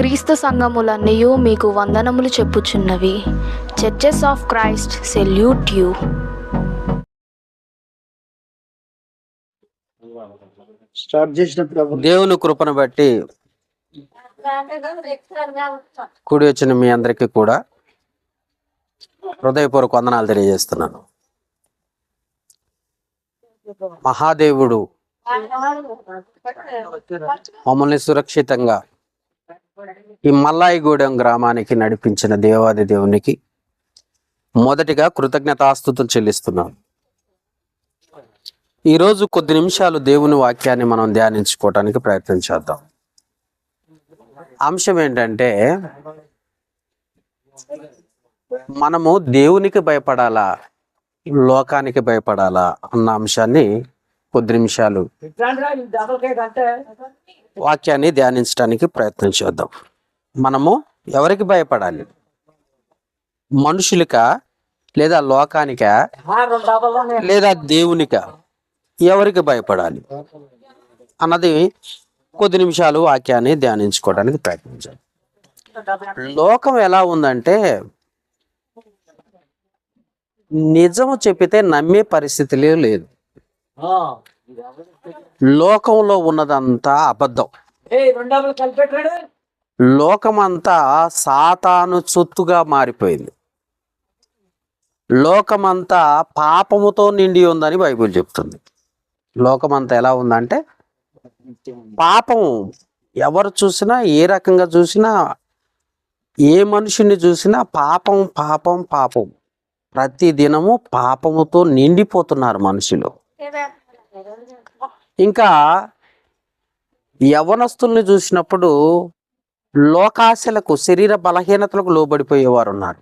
క్రీస్తు సంఘములన్నయు మీకు వందనములు చెప్పుచున్నవి. Churches of Christ salute you. దేవుని కృపను బట్టి కూడి వచ్చిన మీ అందరికీ కూడా హృదయపూర్వక వందనాలు తెలియజేస్తున్నాను. మహాదేవుడు మమ్మల్ని సురక్షితంగా ఈ మల్లాయిగూడెం గ్రామానికి నడిపించిన దేవాది దేవునికి మొదటిగా కృతజ్ఞతాస్తుతులు చెల్లిస్తున్నాను. ఈరోజు కొద్ది నిమిషాలు దేవుని వాక్యాన్ని మనం ధ్యానించుకోవటానికి ప్రయత్నం చేద్దాం. అంశం ఏంటంటే, మనము దేవునికి భయపడాలా, లోకానికి భయపడాలా అన్న అంశాన్ని కొద్ది నిమిషాలు వాక్యాన్ని ధ్యానించడానికి ప్రయత్నం చేద్దాం. మనము ఎవరికి భయపడాలి? మనుషులకా, లేదా లోకానికా, లేదా దేవునికా? ఎవరికి భయపడాలి అన్నది కొద్ది నిమిషాలు వాక్యాన్ని ధ్యానించుకోవడానికి ప్రయత్నించాలి. లోకం ఎలా ఉందంటే, నిజము చెప్పితే నమ్మే పరిస్థితిలో లేదు. లోకంలో ఉన్నదంతా అబద్ధం. లోకమంతా సాతాను సొత్తుగా మారిపోయింది. లోకమంతా పాపముతో నిండి ఉందని బైబిల్ చెప్తుంది. లోకమంతా ఎలా ఉందంటే, పాపము. ఎవరు చూసినా, ఏ రకంగా చూసినా, ఏ మనుషుని చూసినా పాపం పాపం పాపం. ప్రతి దినము పాపముతో నిండిపోతున్నారు మనుషులు. ఇంకా యవనస్తుల్ని చూసినప్పుడు లోకాశలకు, శరీర బలహీనతలకు లోబడిపోయేవారు ఉన్నారు.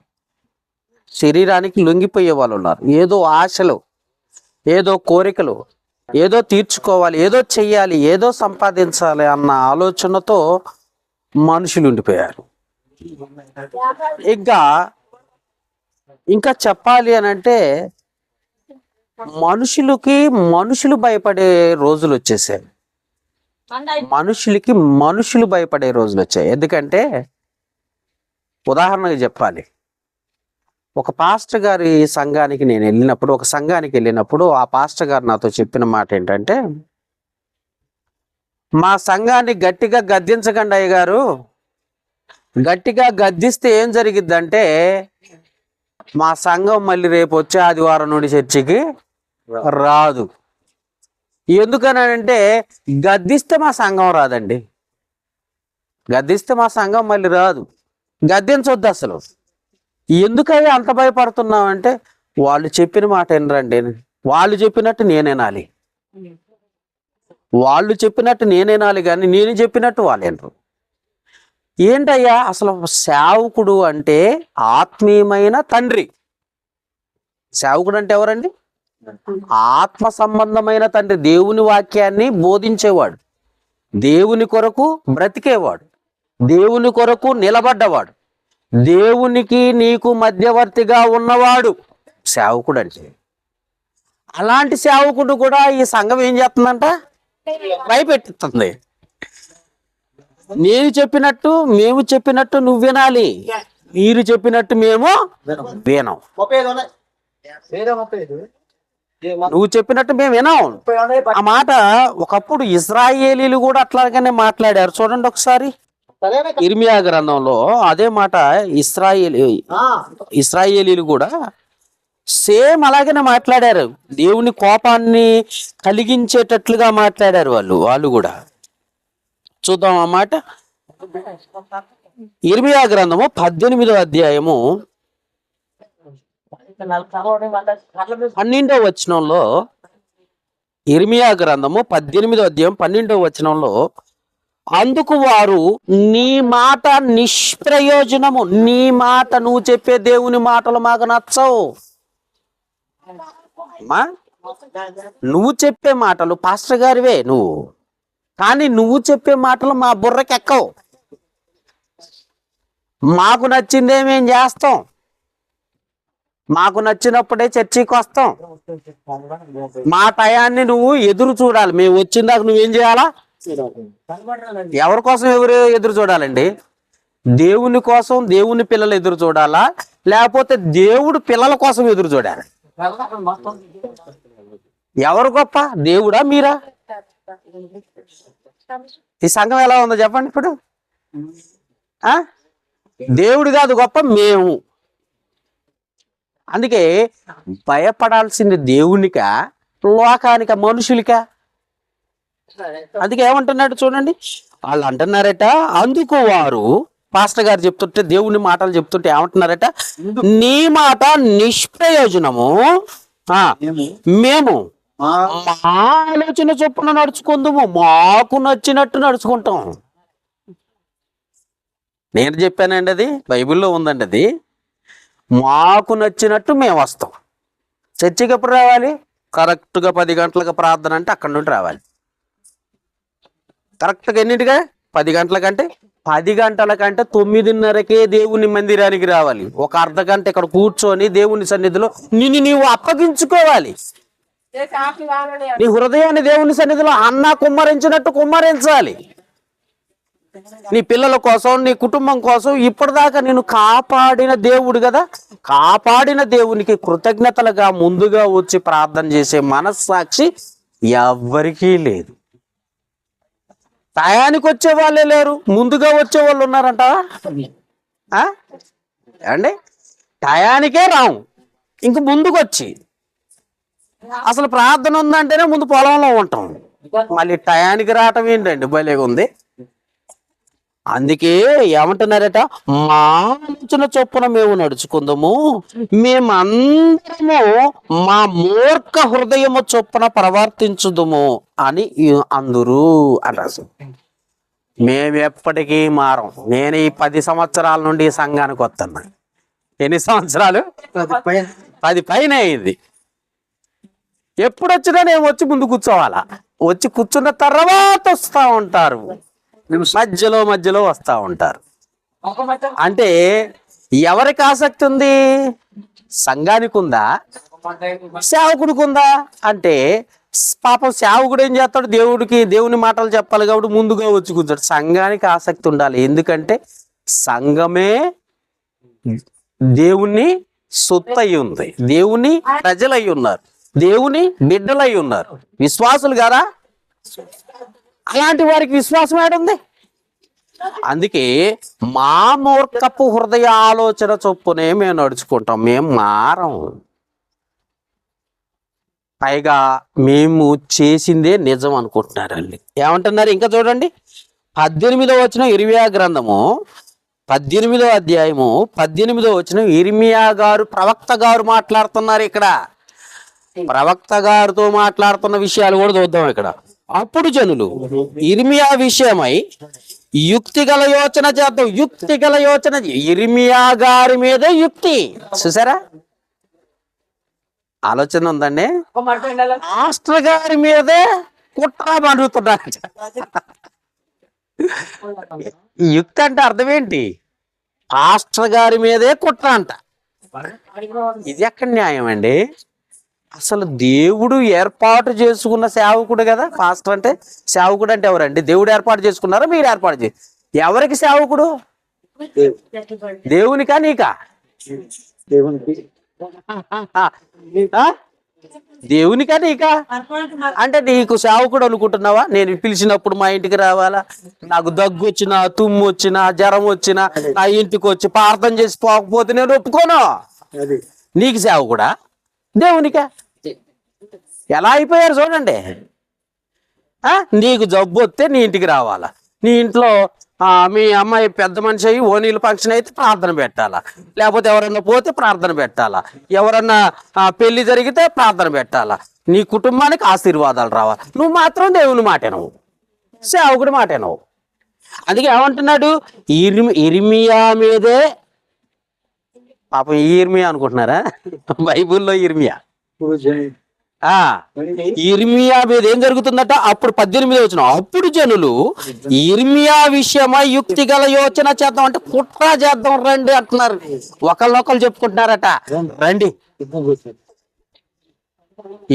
శరీరానికి లొంగిపోయే వాళ్ళు ఉన్నారు. ఏదో ఆశలు, ఏదో కోరికలు, ఏదో తీర్చుకోవాలి, ఏదో చెయ్యాలి, ఏదో సంపాదించాలి అన్న ఆలోచనతో మనుషులు ఉండిపోయారు. ఇంకా చెప్పాలి అని అంటే, మనుషులు భయపడే రోజులు వచ్చేసాయి. మనుషులు భయపడే రోజులు వచ్చాయి. ఎందుకంటే, ఉదాహరణగా చెప్పాలి, ఒక పాస్టర్ గారి సంఘానికి నేను వెళ్ళినప్పుడు, ఒక సంఘానికి వెళ్ళినప్పుడు ఆ పాస్టర్ గారు నాతో చెప్పిన మాట ఏంటంటే, మా సంఘాన్ని గట్టిగా గద్దించకండి అయ్య గారు, గట్టిగా గద్దిస్తే ఏం జరిగిద్దంటే, మా సంఘం మళ్ళీ రేపు వచ్చే ఆదివారం నుండి చర్చికి రాదు. ఎందుకనంటే, గద్దిస్తే మా సంఘం రాదండి, గద్దిస్తే మా సంఘం మళ్ళీ రాదు. గద్దించొద్దు అసలు. ఎందుకయ్యా అంత భయపడుతున్నావు అంటే, వాళ్ళు చెప్పిన మాట వినరండి, వాళ్ళు చెప్పినట్టు నేనేనాలి, వాళ్ళు చెప్పినట్టు నేనేనాలి కానీ నేను చెప్పినట్టు వాళ్ళు వినరు. ఏంటయ్యా అసలు సేవకుడు అంటే? ఆత్మీయమైన తండ్రి. సేవకుడు అంటే ఎవరండి? ఆత్మ సంబంధమైన తండ్రి. దేవుని వాక్యాన్ని బోధించేవాడు, దేవుని కొరకు బ్రతికేవాడు, దేవుని కొరకు నిలబడ్డవాడు, దేవునికి నీకు మధ్యవర్తిగా ఉన్నవాడు సేవకుడు అంటే. అలాంటి సేవకుడు కూడా ఈ సంఘం ఏం చేస్తుందంట? భయపెట్టిస్తుంది. నేను చెప్పినట్టు, మేము చెప్పినట్టు నువ్వు వినాలి, మీరు చెప్పినట్టు మేము వినం. నువ్వు చెప్పినట్టు మేము వినాం. ఆ మాట ఒకప్పుడు ఇశ్రాయేలీలు కూడా అట్లాగానే మాట్లాడారు. చూడండి ఒకసారి ఇర్మియా గ్రంథంలో అదే మాట. ఇశ్రాయేలీలు కూడా సేమ్ అలాగనే మాట్లాడారు. దేవుని కోపాన్ని కలిగించేటట్లుగా మాట్లాడారు వాళ్ళు కూడా. చూద్దాం ఆ మాట. ఇర్మియా గ్రంథము 18వ అధ్యాయము 12వ వచనంలో, ఇర్మియా గ్రంథము 18వ అధ్యాయం 12వ వచనంలో, అందుకు వారు నీ మాట నిష్ప్రయోజనము, నీ మాట, నువ్వు చెప్పే దేవుని మాటలు మాకు నచ్చవు. నువ్వు చెప్పే మాటలు పాస్టర్ గారివే నువ్వు, కానీ నువ్వు చెప్పే మాటలు మా బుర్రకి ఎక్కవు. మాకు నచ్చిందే మేము చేస్తాం, మాకు నచ్చినప్పుడే చర్చికి వస్తాం. మా టయాన్ని నువ్వు ఎదురు చూడాలి. మేము వచ్చిన దాకా నువ్వేం చేయాలా? ఎవరి కోసం ఎదురు చూడాలండి? దేవుని కోసం దేవుని పిల్లలు ఎదురు చూడాలా, లేకపోతే దేవుడు పిల్లల కోసం ఎదురు చూడాలి? ఎవరు గొప్ప, దేవుడా మీరా? ఈ సంఘం ఎలా ఉందో చెప్పండి ఇప్పుడు. దేవుడు కాదు గొప్ప, మేము. అందుకే భయపడాల్సింది దేవునికా లోకానికా మనుషులకా? అందుకే ఏమంటున్నాడు చూడండి, వాళ్ళు అంటున్నారట, అందుకు వారు పాస్టర్ గారు చెప్తుంటే దేవుని మాటలు చెప్తుంటే ఏమంటున్నారట, నీ మాట నిష్ప్రయోజనము, మేము మా ఆలోచన చొప్పున నడుచుకుందాము, మాకు నచ్చినట్టు నడుచుకుంటాం. నేను చెప్పానండి, అది బైబిల్లో ఉందండి. అది మాకు నచ్చినట్టు మేము వస్తాం. చర్చికి ఎప్పుడు రావాలి? కరెక్ట్గా 10 గంటలకు ప్రార్థన అంటే అక్కడి నుండి రావాలి. కరెక్ట్గా ఎన్నింటిగా? 10 గంటలకంటే 10 గంటల కంటే 9:30కే దేవుని మందిరానికి రావాలి. ఒక అర్ధ గంట ఇక్కడ కూర్చొని దేవుని సన్నిధిలో నిన్ను నీవు అప్పగించుకోవాలి. నీ హృదయాన్ని దేవుని సన్నిధిలో అన్న కుమ్మరించినట్టు కుమ్మరించాలి. నీ పిల్లల కోసం, నీ కుటుంబం కోసం ఇప్పటిదాకా నేను కాపాడిన దేవుడు కదా, కాపాడిన దేవునికి కృతజ్ఞతలుగా ముందుగా వచ్చి ప్రార్థన చేసే మనస్సాక్షి ఎవ్వరికీ లేదు. టయానికి వచ్చే వాళ్ళే లేరు, ముందుగా వచ్చే వాళ్ళు ఉన్నారంట అండి. టయానికే రాము, ఇంక ముందుకు వచ్చి అసలు ప్రార్థన ఉందంటేనే ముందు పొలంలో ఉంటాం, మళ్ళీ టయానికి రావటం ఏంటండి, భలేగా ఉంది. అందుకే ఏమంటున్నారట, మా ఆలోచన చొప్పున మేము నడుచుకుందాము, మేమందరము మా మూర్ఖ హృదయము చొప్పున ప్రవర్తించుదుము అని అందరూ అన్నారు. మేము ఎప్పటికీ మారం. నేను ఈ 10 సంవత్సరాల నుండి ఈ సంఘానికి వస్తున్నా. ఎన్ని సంవత్సరాలు? 10 పైన అయింది. ఎప్పుడు వచ్చినా నేను వచ్చి ముందు కూర్చోవాలా, వచ్చి కూర్చున్న తర్వాత వస్తూ ఉంటారు, మధ్యలో వస్తూ ఉంటారు. అంటే ఎవరికి ఆసక్తి ఉంది? సంఘానికి ఉందా, సేవకుడికి ఉందా? అంటే పాపం సేవకుడు ఏం చేస్తాడు, దేవుని మాటలు చెప్పాలి కాబట్టి ముందుగా వచ్చి కూర్చోడు. సంఘానికి ఆసక్తి ఉండాలి. ఎందుకంటే సంఘమే దేవుని సొత్తు అయి ఉంది, దేవుని ప్రజలై ఉన్నారు, దేవుని బిడ్డలై ఉన్నారు, విశ్వాసులు కదా. అలాంటి వారికి విశ్వాసం ఏడుంది? అందుకే మా మూర్ఖపు హృదయ ఆలోచన చొప్పునే మేము నడుచుకుంటాం, మేము మారం. పైగా మేము చేసిందే నిజం అనుకుంటున్నారండి. ఏమంటున్నారు ఇంకా చూడండి, 18వ వచనం ఇర్మియా గ్రంథము 18వ అధ్యాయము 18వ వచనం ఇర్మియా గారు, ప్రవక్త గారు మాట్లాడుతున్నారు. ఇక్కడ ప్రవక్త గారితో మాట్లాడుతున్న విషయాలు కూడా చూద్దాం. ఇక్కడ అప్పుడు జనులు ఇర్మియా విషయమై యుక్తిగల యోచన చేద్దాం. యుక్తిగల యోచన, ఇర్మియా గారి మీదే యుక్తి. చూసారా, ఆలోచన ఉందండి. మాస్టర్ గారి మీదే కుట్ర పడుతున్నారు. యుక్తి అంటే అర్థం ఏంటి? మాస్టర్ గారి మీదే కుట్ర అంట. ఇది ఎక్కడ న్యాయం అండి? అసలు దేవుడు ఏర్పాటు చేసుకున్న సేవకుడు కదా పాస్టర్ అంటే. సేవకుడు అంటే ఎవరండి? దేవుడు ఏర్పాటు చేసుకున్నారా, మీరు ఏర్పాటు చేసి? ఎవరికి సేవకుడు? దేవునికా నీకా? దేవునికా నీకా? అంటే నీకు సేవకుడు అనుకుంటున్నావా? నేను పిలిచినప్పుడు మా ఇంటికి రావాలా, నాకు దగ్గు వచ్చినా, తుమ్ము వచ్చినా, జ్వరం వచ్చినా నా ఇంటికి వచ్చి ప్రార్థన చేసి పోకపోతే నేను ఒప్పుకోను. నీకు సేవకుడా, దేవునికా? ఎలా అయిపోయారు చూడండి. నీకు జబ్బు వస్తే నీ ఇంటికి రావాలా, నీ ఇంట్లో మీ అమ్మాయి పెద్ద మనిషి అయ్యి ఓనీలు ఫంక్షన్ అయితే ప్రార్థన పెట్టాలా, లేకపోతే ఎవరన్నా పోతే ప్రార్థన పెట్టాలా, ఎవరన్నా పెళ్లి జరిగితే ప్రార్థన పెట్టాలా, నీ కుటుంబానికి ఆశీర్వాదాలు రావాలి. నువ్వు మాత్రం దేవుని మాటేనవు, సేవకుడి మాటేనవు. అందుకే ఏమంటున్నాడు, ఇర్మియా మీదే. పాపం ఇర్మియా అనుకుంటున్నారా? బైబుల్లో ఇర్మియా. ఇర్మియా మీద ఏం జరుగుతుందట? అప్పుడు 18వ వచనం, అప్పుడు జనులు ఇర్మియా విషయమై యుక్తి గల యోచన చేద్దాం, అంటే కుట్ర చేద్దాం రండి అంటున్నారు. ఒకళ్ళొకళ్ళు చెప్పుకుంటున్నారట, రండి.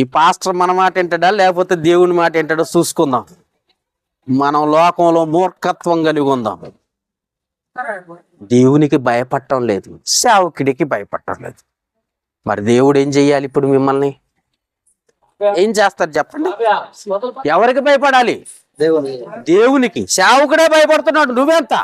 ఈ పాస్టర్ మన మాట ఏంటాడా లేకపోతే దేవుని మాట ఏంటాడో చూసుకుందాం. మనం లోకంలో మూర్ఖత్వం కలిగి ఉందాం. దేవునికి భయపడటం లేదు, సేవకుడికి భయపడటం లేదు. మరి దేవుడు ఏం చెయ్యాలి ఇప్పుడు? మిమ్మల్ని ఏం చేస్తారు చెప్పండి? ఎవరికి భయపడాలి? దేవునికి. సేవకుడే భయపడుతున్నాడు, నువ్వెంత?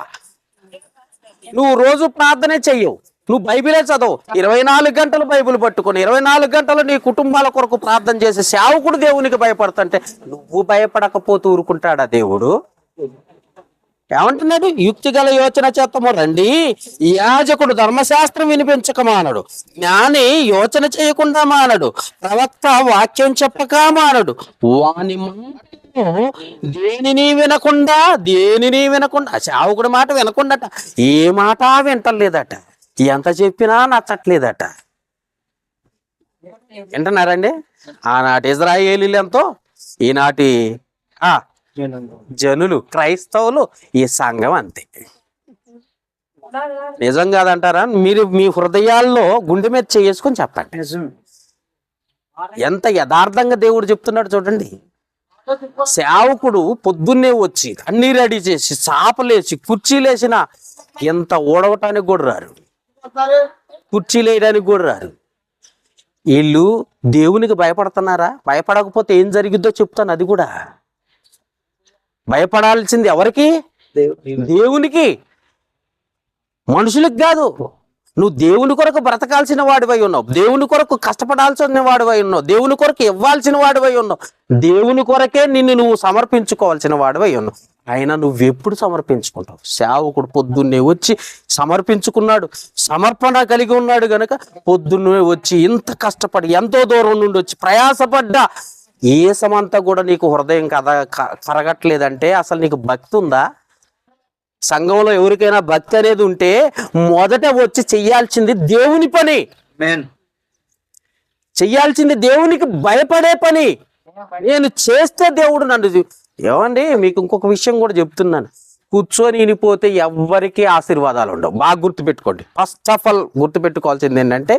నువ్వు రోజు ప్రార్థనే చెయ్యవు, నువ్వు బైబిలే చదవు, 24 గంటలు బైబిల్ పట్టుకొని 24 గంటలు నీ కుటుంబాల కొరకు ప్రార్థన చేసే సేవకుడు దేవునికి భయపడుతుంటే నువ్వు భయపడకపోతూ ఊరుకుంటాడా దేవుడు? ఏమంటున్నాడు? యుక్తి గల యోచన చేతము రండి, యాజకుడు ధర్మశాస్త్రం వినిపించక మానడు, జ్ఞాని యోచన చేయకుండా మానడు, ప్రవక్త వాక్యం చెప్పక మానడు, వాని దేనిని వినకుండా సేవకుడి మాట వినకుండాట, ఏ మాట వింటలేదట, ఎంత చెప్పినా నచ్చట్లేదట. వింటున్నారండి? ఆనాటి ఇజ్రాయేలీలు ఎంతో, ఈనాటి జనులు, క్రైస్తవులు, ఈ సంఘం అంతే. నిజం కాదంటారా? మీరు మీ హృదయాల్లో గుండె మీద చేసుకొని చెప్పండి. ఎంత యథార్థంగా దేవుడు చెప్తున్నాడు చూడండి. సేవకుడు పొద్దున్నే వచ్చి అన్ని రెడీ చేసి చాపలేసి కుర్చీలేసిన ఎంత ఓడవటానికి కూడా రారు, కుర్చీలు వేయడానికి కూడా రారు. వీళ్ళు దేవునికి భయపడుతున్నారా? భయపడకపోతే ఏం జరిగిద్దో చెప్తాను. అది కూడా భయపడాల్సింది ఎవరికి? దేవునికి, మనుషులకు కాదు. నువ్వు దేవుని కొరకు బ్రతకాల్సిన వాడివై ఉన్నావు, దేవుని కొరకు కష్టపడాల్సిన వాడివై ఉన్నావు, దేవుని కొరకు ఇవ్వాల్సిన వాడివై ఉన్నావు, దేవుని కొరకే నిన్ను నువ్వు సమర్పించుకోవాల్సిన వాడివై ఉన్నావు. అయినా నువ్వెప్పుడు సమర్పించుకుంటావు? సేవకుడు పొద్దున్నే వచ్చి సమర్పించుకున్నాడు, సమర్పణ కలిగి ఉన్నాడు గనక పొద్దున్నే వచ్చి ఇంత కష్టపడి ఎంతో దూరం నుండి వచ్చి ప్రయాసపడ్డా ఏసమంతా కూడా నీకు హృదయం కరగట్లేదంటే అసలు నీకు భక్తి ఉందా? సంఘంలో ఎవరికైనా భక్తి అనేది ఉంటే మొదట వచ్చి చెయ్యాల్సింది దేవుని పని, చెయ్యాల్సింది దేవునికి భయపడే పని. నేను చేస్తే దేవుడు నన్ను ఏమండి, మీకు ఇంకొక విషయం కూడా చెప్తున్నాను. కూర్చొని వినిపోతే ఎవ్వరికీ ఆశీర్వాదాలు ఉండవు. బాగా గుర్తుపెట్టుకోండి. ఫస్ట్ ఆఫ్ ఆల్ గుర్తుపెట్టుకోవాల్సింది ఏంటంటే,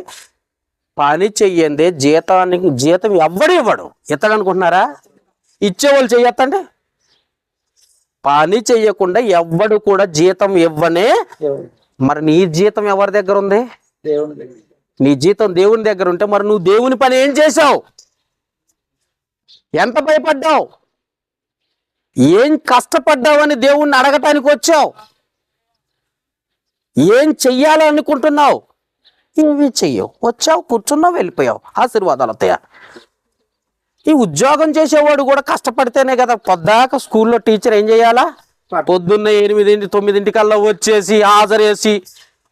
పని చెయ్యందే జీతం ఎవ్వడు ఇవ్వడు. ఎత్తడు అనుకుంటున్నారా? ఇచ్చేవాళ్ళు చెయ్యొద్దండి. పని చెయ్యకుండా ఎవ్వడు కూడా జీతం ఇవ్వనే. మరి నీ జీతం ఎవరి దగ్గర ఉంది? నీ జీతం దేవుని దగ్గర ఉంటే మరి నువ్వు దేవుని పని ఏం చేసావు? ఎంత భయపడ్డావు? ఏం కష్టపడ్డావని దేవుణ్ణి అడగటానికి వచ్చావు? ఏం చెయ్యాలనుకుంటున్నావు? ఏమీ చెయ్యవు. వచ్చావు, కూర్చున్నావు, వెళ్ళిపోయావు. ఆశీర్వాదాలు వస్తాయా? ఈ ఉద్యోగం చేసేవాడు కూడా కష్టపడితేనే కదా. పొద్దాక స్కూల్లో టీచర్ ఏం చేయాలా? పొద్దున్న 8, 9 వచ్చేసి హాజరేసి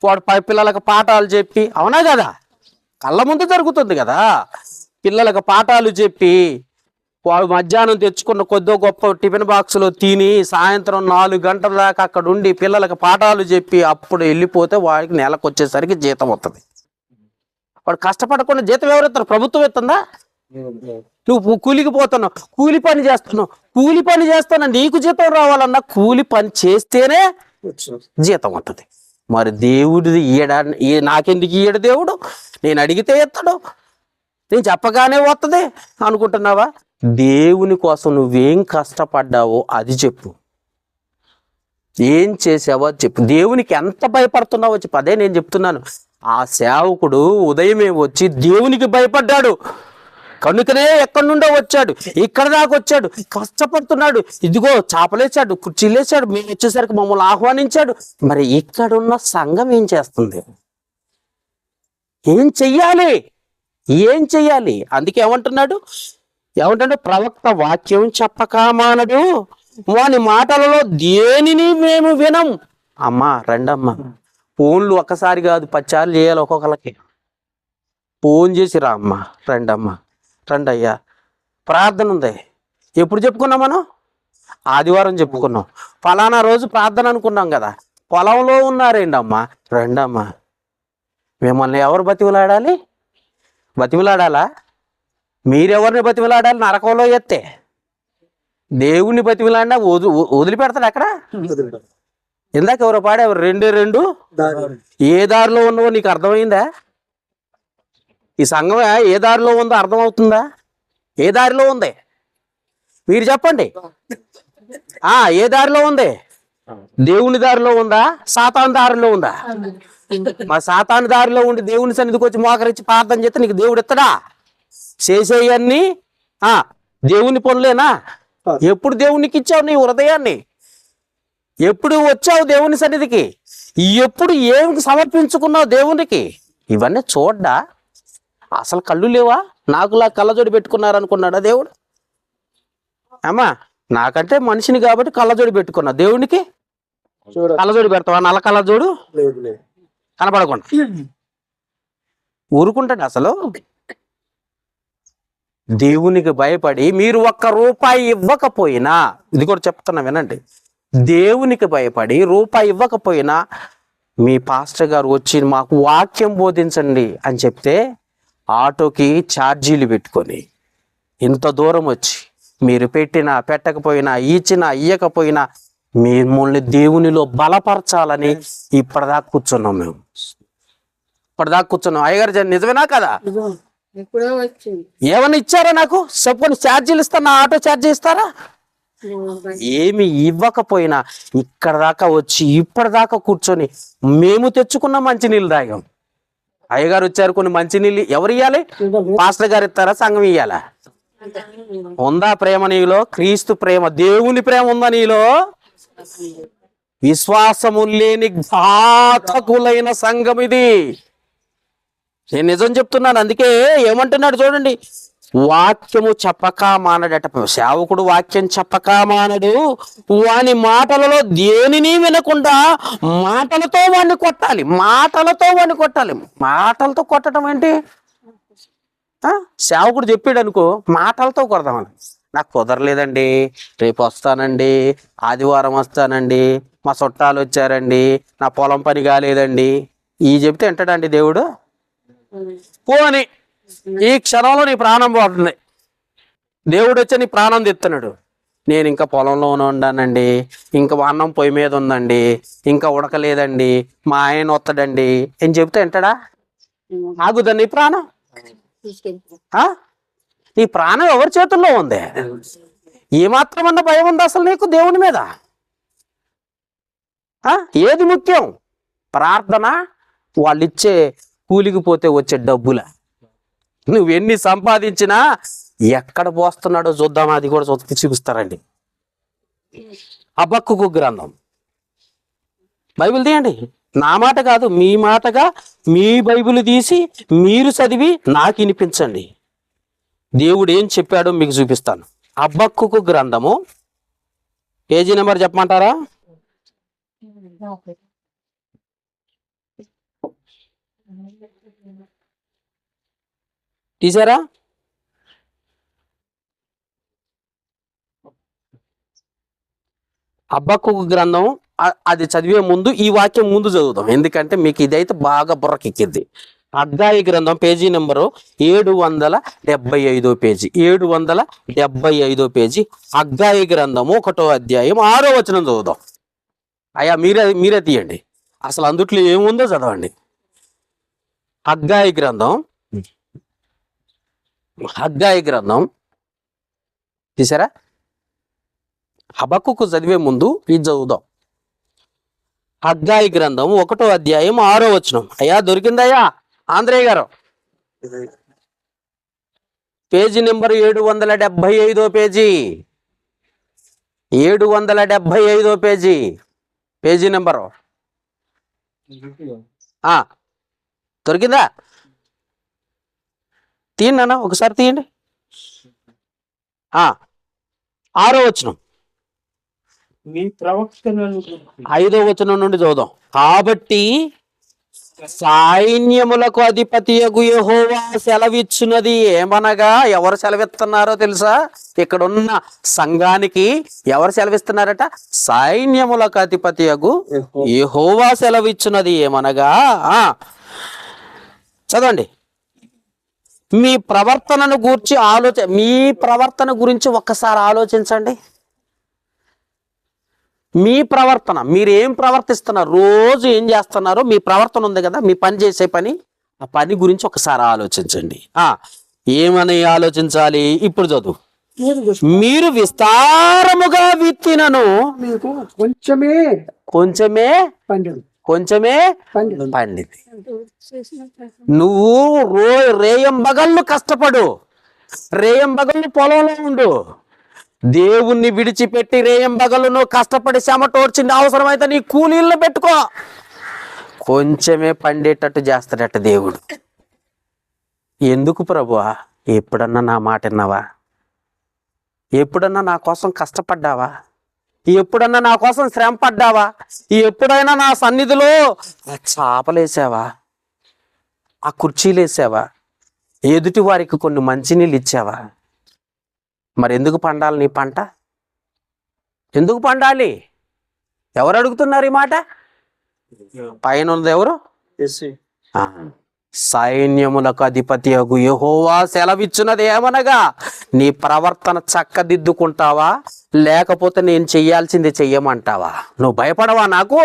వాడు పిల్లలకు పాఠాలు చెప్పి, అవునా కదా? కళ్ళ ముందు జరుగుతుంది కదా. పిల్లలకు పాఠాలు చెప్పి వాడు మధ్యాహ్నం తెచ్చుకున్న కొద్దో గొప్ప టిఫిన్ బాక్సులో తిని సాయంత్రం 4 గంటల దాకా అక్కడ ఉండి పిల్లలకు పాఠాలు చెప్పి అప్పుడు వెళ్ళిపోతే వాడికి నెలకు వచ్చేసరికి జీతం వస్తుంది. వాడు కష్టపడకుండా జీతం ఎవరెత్తారు? ప్రభుత్వం ఎత్తుందా? నువ్వు కూలికి పోతున్నావు, కూలి పని చేస్తున్నా, నీకు జీతం రావాలన్నా కూలి పని చేస్తేనే జీతం వస్తుంది. మరి దేవుడిది నాకెందుకు ఇయ్యడు దేవుడు? నేను అడిగితే ఎత్తాడు, నేను చెప్పగానే వస్తుంది అనుకుంటున్నావా? దేవుని కోసం నువ్వేం కష్టపడ్డావో అది చెప్పు, ఏం చేసావో చెప్పు, దేవునికి ఎంత భయపడుతున్నావో చెప్పు. అదే నేను చెప్తున్నాను. ఆ సేవకుడు ఉదయమే వచ్చి దేవునికి భయపడ్డాడు కనుకనే ఎక్కడి నుండో వచ్చాడు, ఇక్కడ దాకా వచ్చాడు, కష్టపడుతున్నాడు. ఇదిగో చాపలేసాడు, కుర్చీలేసాడు, మేము వచ్చేసరికి మమ్మల్ని ఆహ్వానించాడు. మరి ఇక్కడున్న సంఘం ఏం చేస్తుంది? ఏం చెయ్యాలి? అందుకే ఏమంటున్నాడు? ప్రవక్త వాక్యం చెప్పక మానడు, వాని మాటలలో దేనిని మేము వినం. అమ్మా రండమ్మా, ఫోన్లు ఒక్కసారి కాదు 10 సార్లు చేయాలి. ఒక్కొక్కరికి ఫోన్ చేసి రా అమ్మా, రండమ్మా, రండి అయ్యా, ప్రార్థన ఉంది. ఎప్పుడు చెప్పుకున్నాం మనం? ఆదివారం చెప్పుకున్నాం. ఫలానా రోజు ప్రార్థన అనుకున్నాం కదా. పొలంలో ఉన్నారేంటమ్మా, రండమ్మా. మిమ్మల్ని ఎవరు బతిమిలాడాలా? మీరెవరిని బతిమిలాడాలి? నరకంలో ఎత్తే దేవుణ్ణి బతిమిలాడినా వదిలిపెడతాడు అక్కడ. ఇందాక ఎవరో పాడేవారు, 2 ఏ దారిలో ఉన్నవో నీకు అర్థమైందా? ఈ సంఘం ఏ దారిలో ఉందో అర్థమవుతుందా? ఏ దారిలో ఉంది? మీరు చెప్పండి. ఏ దారిలో ఉంది? దేవుని దారిలో ఉందా, సాతాను దారిలో ఉందా? మా సాతాను దారిలో ఉండి దేవుని సన్నిధికి వచ్చి మోకరించి ప్రార్థన చేస్తే నీకు దేవుడు ఇస్తాడా? చేసేయన్నీ దేవుని పనులేనా? ఎప్పుడు దేవునికి ఇచ్చావు నీ హృదయాన్ని? ఎప్పుడు వచ్చావు దేవుని సన్నిధికి? ఎప్పుడు ఏమి సమర్పించుకున్నావు దేవునికి? ఇవన్నీ చూడ్డా? అసలు కళ్ళు లేవా? నాకులా కళ్ళజోడి పెట్టుకున్నారనుకున్నాడా దేవుడు? అమ్మా, నాకంటే మనిషిని కాబట్టి కళ్ళజోడి పెట్టుకున్నా. దేవునికి కళ్ళజోడి పెడతావా? నల్ల కళ్ళజోడు కనపడకుండా ఊరుకుంటాడు అసలు? దేవునికి భయపడి మీరు ఒక్క రూపాయి ఇవ్వకపోయినా, ఇది కూడా చెప్తున్నా వినండి, దేవునికి భయపడి రూపాయి ఇవ్వకపోయినా మీ పాస్టర్ గారు వచ్చి మాకు వాక్యం బోధించండి అని చెప్తే ఆటోకి ఛార్జీలు పెట్టుకొని ఇంత దూరం వచ్చి మీరు పెట్టినా పెట్టకపోయినా ఇచ్చినా ఇయ్యకపోయినా మిమ్మల్ని దేవునిలో బలపరచాలని ఇప్పటిదాకా కూర్చున్నాం. మేము ఇప్పటిదాకా కూర్చున్నాం. అయ్యగారు నిజమేనా కదా? ఏమన్నా ఇచ్చారా నాకు? చెప్పని ఛార్జీలు ఇస్తారా? నా ఆటో ఛార్జీ ఇస్తారా? ఏమి ఇవ్వకపోయినా ఇక్కడ దాకా వచ్చి ఇప్పటిదాకా కూర్చొని మేము తెచ్చుకున్న మంచినీళ్ళు తాగాం. అయ్యగారు వచ్చారు, కొన్ని మంచినీళ్ళు ఎవరు ఇవ్వాలి? పాస్టర్ గారు ఇస్తారా? సంఘం ఇవ్వాలా? ఉందా ప్రేమ నీలో? క్రీస్తు ప్రేమ, దేవుని ప్రేమ ఉందా నీలో? విశ్వాసము లేని ఘాతకులైన సంఘం ఇది. నేను నిజం చెప్తున్నాను. అందుకే ఏమంటున్నాడు చూడండి, వాక్యము చెప్పక మానడట. సేవకుడు వాక్యం చెప్పక మానడు, వాని మాటలలో దేనిని వినకుండా మాటలతో వాడిని కొట్టాలి. మాటలతో వాడిని కొట్టాలి. మాటలతో కొట్టడం ఏంటి? సేవకుడు చెప్పాడు అనుకో, మాటలతో కొడదామని. నాకు కుదరలేదండి, రేపు వస్తానండి, ఆదివారం వస్తానండి, మా చుట్టాలు వచ్చారండి, నా పొలం పని కాలేదండి, ఈ చెప్తే వింటాడండి దేవుడు? పోని ఈ క్షణంలో నీ ప్రాణం పోతుంది. దేవుడు వచ్చి నీ ప్రాణం తెస్తున్నాడు. నేను ఇంకా పొలంలోనే ఉన్నానండి, ఇంకా అన్నం పొయ్యి మీద ఉందండి, ఇంకా ఉడకలేదండి, మా ఆయన వస్తాడండి అని చెప్తే వింటాడా? ఆగుదా నీ ప్రాణం? నీ ప్రాణం ఎవరి చేతుల్లో ఉంది? ఏమాత్రమన్నా భయం ఉంది అసలు నీకు దేవుని మీద? ఏది ముఖ్యం? ప్రార్థన, వాళ్ళు ఇచ్చే కూలికి పోతే వచ్చే డబ్బుల? నువ్వెన్ని సంపాదించినా ఎక్కడ పోస్తున్నాడో చూద్దామా? అది కూడా చూపిస్తారండి. హబక్కూకు గ్రంథం బైబిల్ తీయండి. నా మాట కాదు, మీ మాటగా మీ బైబిల్ తీసి మీరు చదివి నాకు వినిపించండి. దేవుడు ఏం చెప్పాడో మీకు చూపిస్తాను. హబక్కూకు గ్రంథము పేజీ నెంబర్ చెప్పమంటారా? తీసారా? హబక్కూకు గ్రంథం అది చదివే ముందు ఈ వాక్యం ముందు చదువుదాం, ఎందుకంటే మీకు ఇదైతే బాగా బుర్రకెక్కిద్ది. హగ్గయి గ్రంథం పేజీ నెంబరు 775 పేజీ, 775 పేజీ. హగ్గయి గ్రంథము 1వ అధ్యాయం 6వ వచనం చదువుదాం. అయ్యా మీరే తీయండి, అసలు అందుట్లో ఏముందో చదవండి. హగ్గయి గ్రంథం తీసారా? హబక్కూకు చదివే ముందు ఇది చదువుదాం. హగ్గయి గ్రంథం 1వ అధ్యాయం 6వ వచనం. అయ్యా దొరికిందయ్యా ఆంధ్రయ్య గారు? Page number 775 page, 775 page, page number దొరికిందా? తీయండి అన్న, ఒకసారి తీయండి. 6వ వచనం, 5వ వచనం నుండి చదువుదాం. కాబట్టి సైన్యములకు అధిపతియగు యెహోవా సెలవిచ్చున్నది ఏమనగా, ఎవరు సెలవిస్తున్నారో తెలుసా? ఇక్కడున్న సంఘానికి ఎవరు సెలవిస్తున్నారట? సైన్యములకు అధిపతియగు యెహోవా సెలవిచ్చున్నది ఏమనగా, చదవండి. మీ ప్రవర్తనను గూర్చి మీ ప్రవర్తన గురించి ఒక్కసారి ఆలోచించండి. మీ ప్రవర్తన, మీరేం ప్రవర్తిస్తున్నారు, రోజు ఏం చేస్తున్నారో మీ ప్రవర్తన ఉంది కదా, మీ పని చేసే పని, ఆ పని గురించి ఒకసారి ఆలోచించండి. ఏమని ఆలోచించాలి? ఇప్పుడు చదువు. మీరు విస్తారముగా విత్తినను మీకు కొంచెమే కొంచెమే పండుగ కొంచెమే పండుగ పండిది. నువ్వు రేయంబగళ్ళు కష్టపడు, రేయంబగళ్ళు పొలంలో ఉండు, దేవుణ్ణి విడిచిపెట్టి రేయంబగళ్ళు నువ్వు కష్టపడి చెమటోడ్చింది, అవసరమైతే నీ కూలీలను పెట్టుకో, కొంచెమే పండేటట్టు చేస్తాడట దేవుడు. ఎందుకు ప్రభువా? ఎప్పుడన్నా నా మాట విన్నావా? ఎప్పుడన్నా నా కోసం కష్టపడ్డావా? ఎప్పుడన్నా నా కోసం శ్రమ పడ్డావా? ఎప్పుడైనా నా సన్నిధిలో ఆ చాపలేసావా? ఆ కుర్చీలేసావా? ఎదుటి వారికి కొన్ని మంచినీళ్ళు ఇచ్చావా? మరి ఎందుకు పండాలి నీ పంట? ఎందుకు పండాలి? ఎవరు అడుగుతున్నారు ఈ మాట? పైన ఉంది ఎవరు? ఆ, సైన్యములకు అధిపతి అగు యెహోవా సెలవిచ్చున్నది ఏమనగా, నీ ప్రవర్తన చక్కదిద్దుకుంటావా, లేకపోతే నేను చెయ్యాల్సింది చెయ్యమంటావా? నువ్వు భయపడవా నాకు?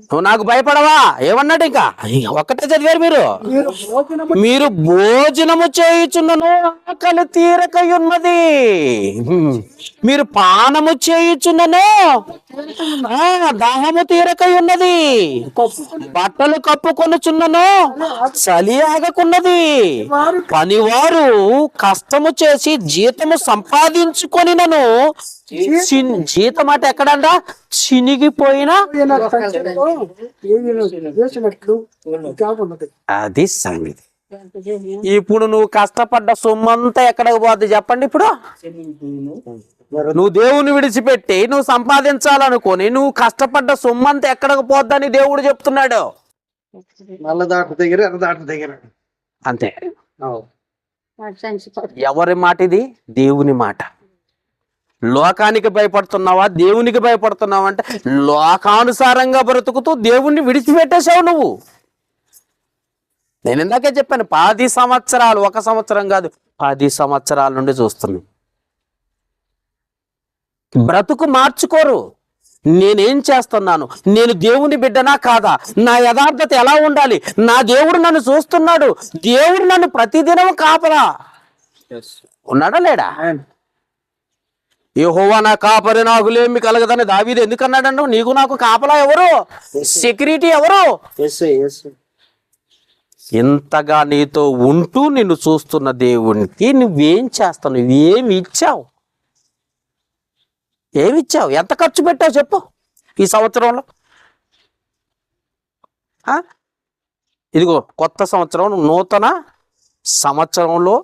నువ్వు నాకు భయపడవా? ఏమన్నాడు? ఇంకా ఒక్కటే చదివారు మీరు. మీరు భోజనము చేయుచున్నను ఆకలి తీరకై ఉన్నది, మీరు పానము చేయుచున్నను దాహము తీరకై ఉన్నది, బట్టలు కప్పుకొనుచున్నను చలి ఆగకున్నది, పనివారు కష్టము చేసి జీతము సంపాదించుకొనినను జీతం అంటే ఎక్కడంట? చినిగిపోయినా అది సంగతి. ఇప్పుడు నువ్వు కష్టపడ్డ సొమ్మంతా ఎక్కడికి పోద్ది చెప్పండి? ఇప్పుడు నువ్వు దేవుని విడిచిపెట్టి నువ్వు సంపాదించాలనుకొని నువ్వు కష్టపడ్డ సొమ్మంతా ఎక్కడికి పోద్దని దేవుడు చెప్తున్నాడు. నల్ల దాట దగ్గర ఎర్ర దాట దగ్గర అంతే. ఎవరి మాట ఇది? దేవుని మాట. లోకానికి భయపడుతున్నావా, దేవునికి భయపడుతున్నావా అంటే లోకానుసారంగా బ్రతుకుతూ దేవుణ్ణి విడిచిపెట్టేశావు నువ్వు. నేను ఇందాకే చెప్పాను, 10 సంవత్సరాలు, 1 సంవత్సరం కాదు, 10 సంవత్సరాల నుండి చూస్తున్నాను. బ్రతుకు మార్చుకోరు. నేనేం చేస్తున్నాను? నేను దేవుని బిడ్డనా కాదా? నా యథార్థత ఎలా ఉండాలి? నా దేవుడు నన్ను చూస్తున్నాడు, దేవుడు నన్ను ప్రతిదినం కాపలా ఉన్నాడా లేడా? యెహోవా నా కాపరి, నాకు లేమి కలగదని దావీదు ఎందుకన్నాడు? నీకు నాకు కాపలా ఎవరు? సెక్యూరిటీ ఎవరు? ఇంతగా నీతో ఉంటూ నిన్ను చూస్తున్న దేవునికి నువ్వేం చేస్తావు? నువ్వేమి ఇచ్చావు? ఏమిచ్చావు? ఎంత ఖర్చు పెట్టావు చెప్పు ఈ సంవత్సరంలో? ఇదిగో కొత్త సంవత్సరం, నూతన సంవత్సరంలో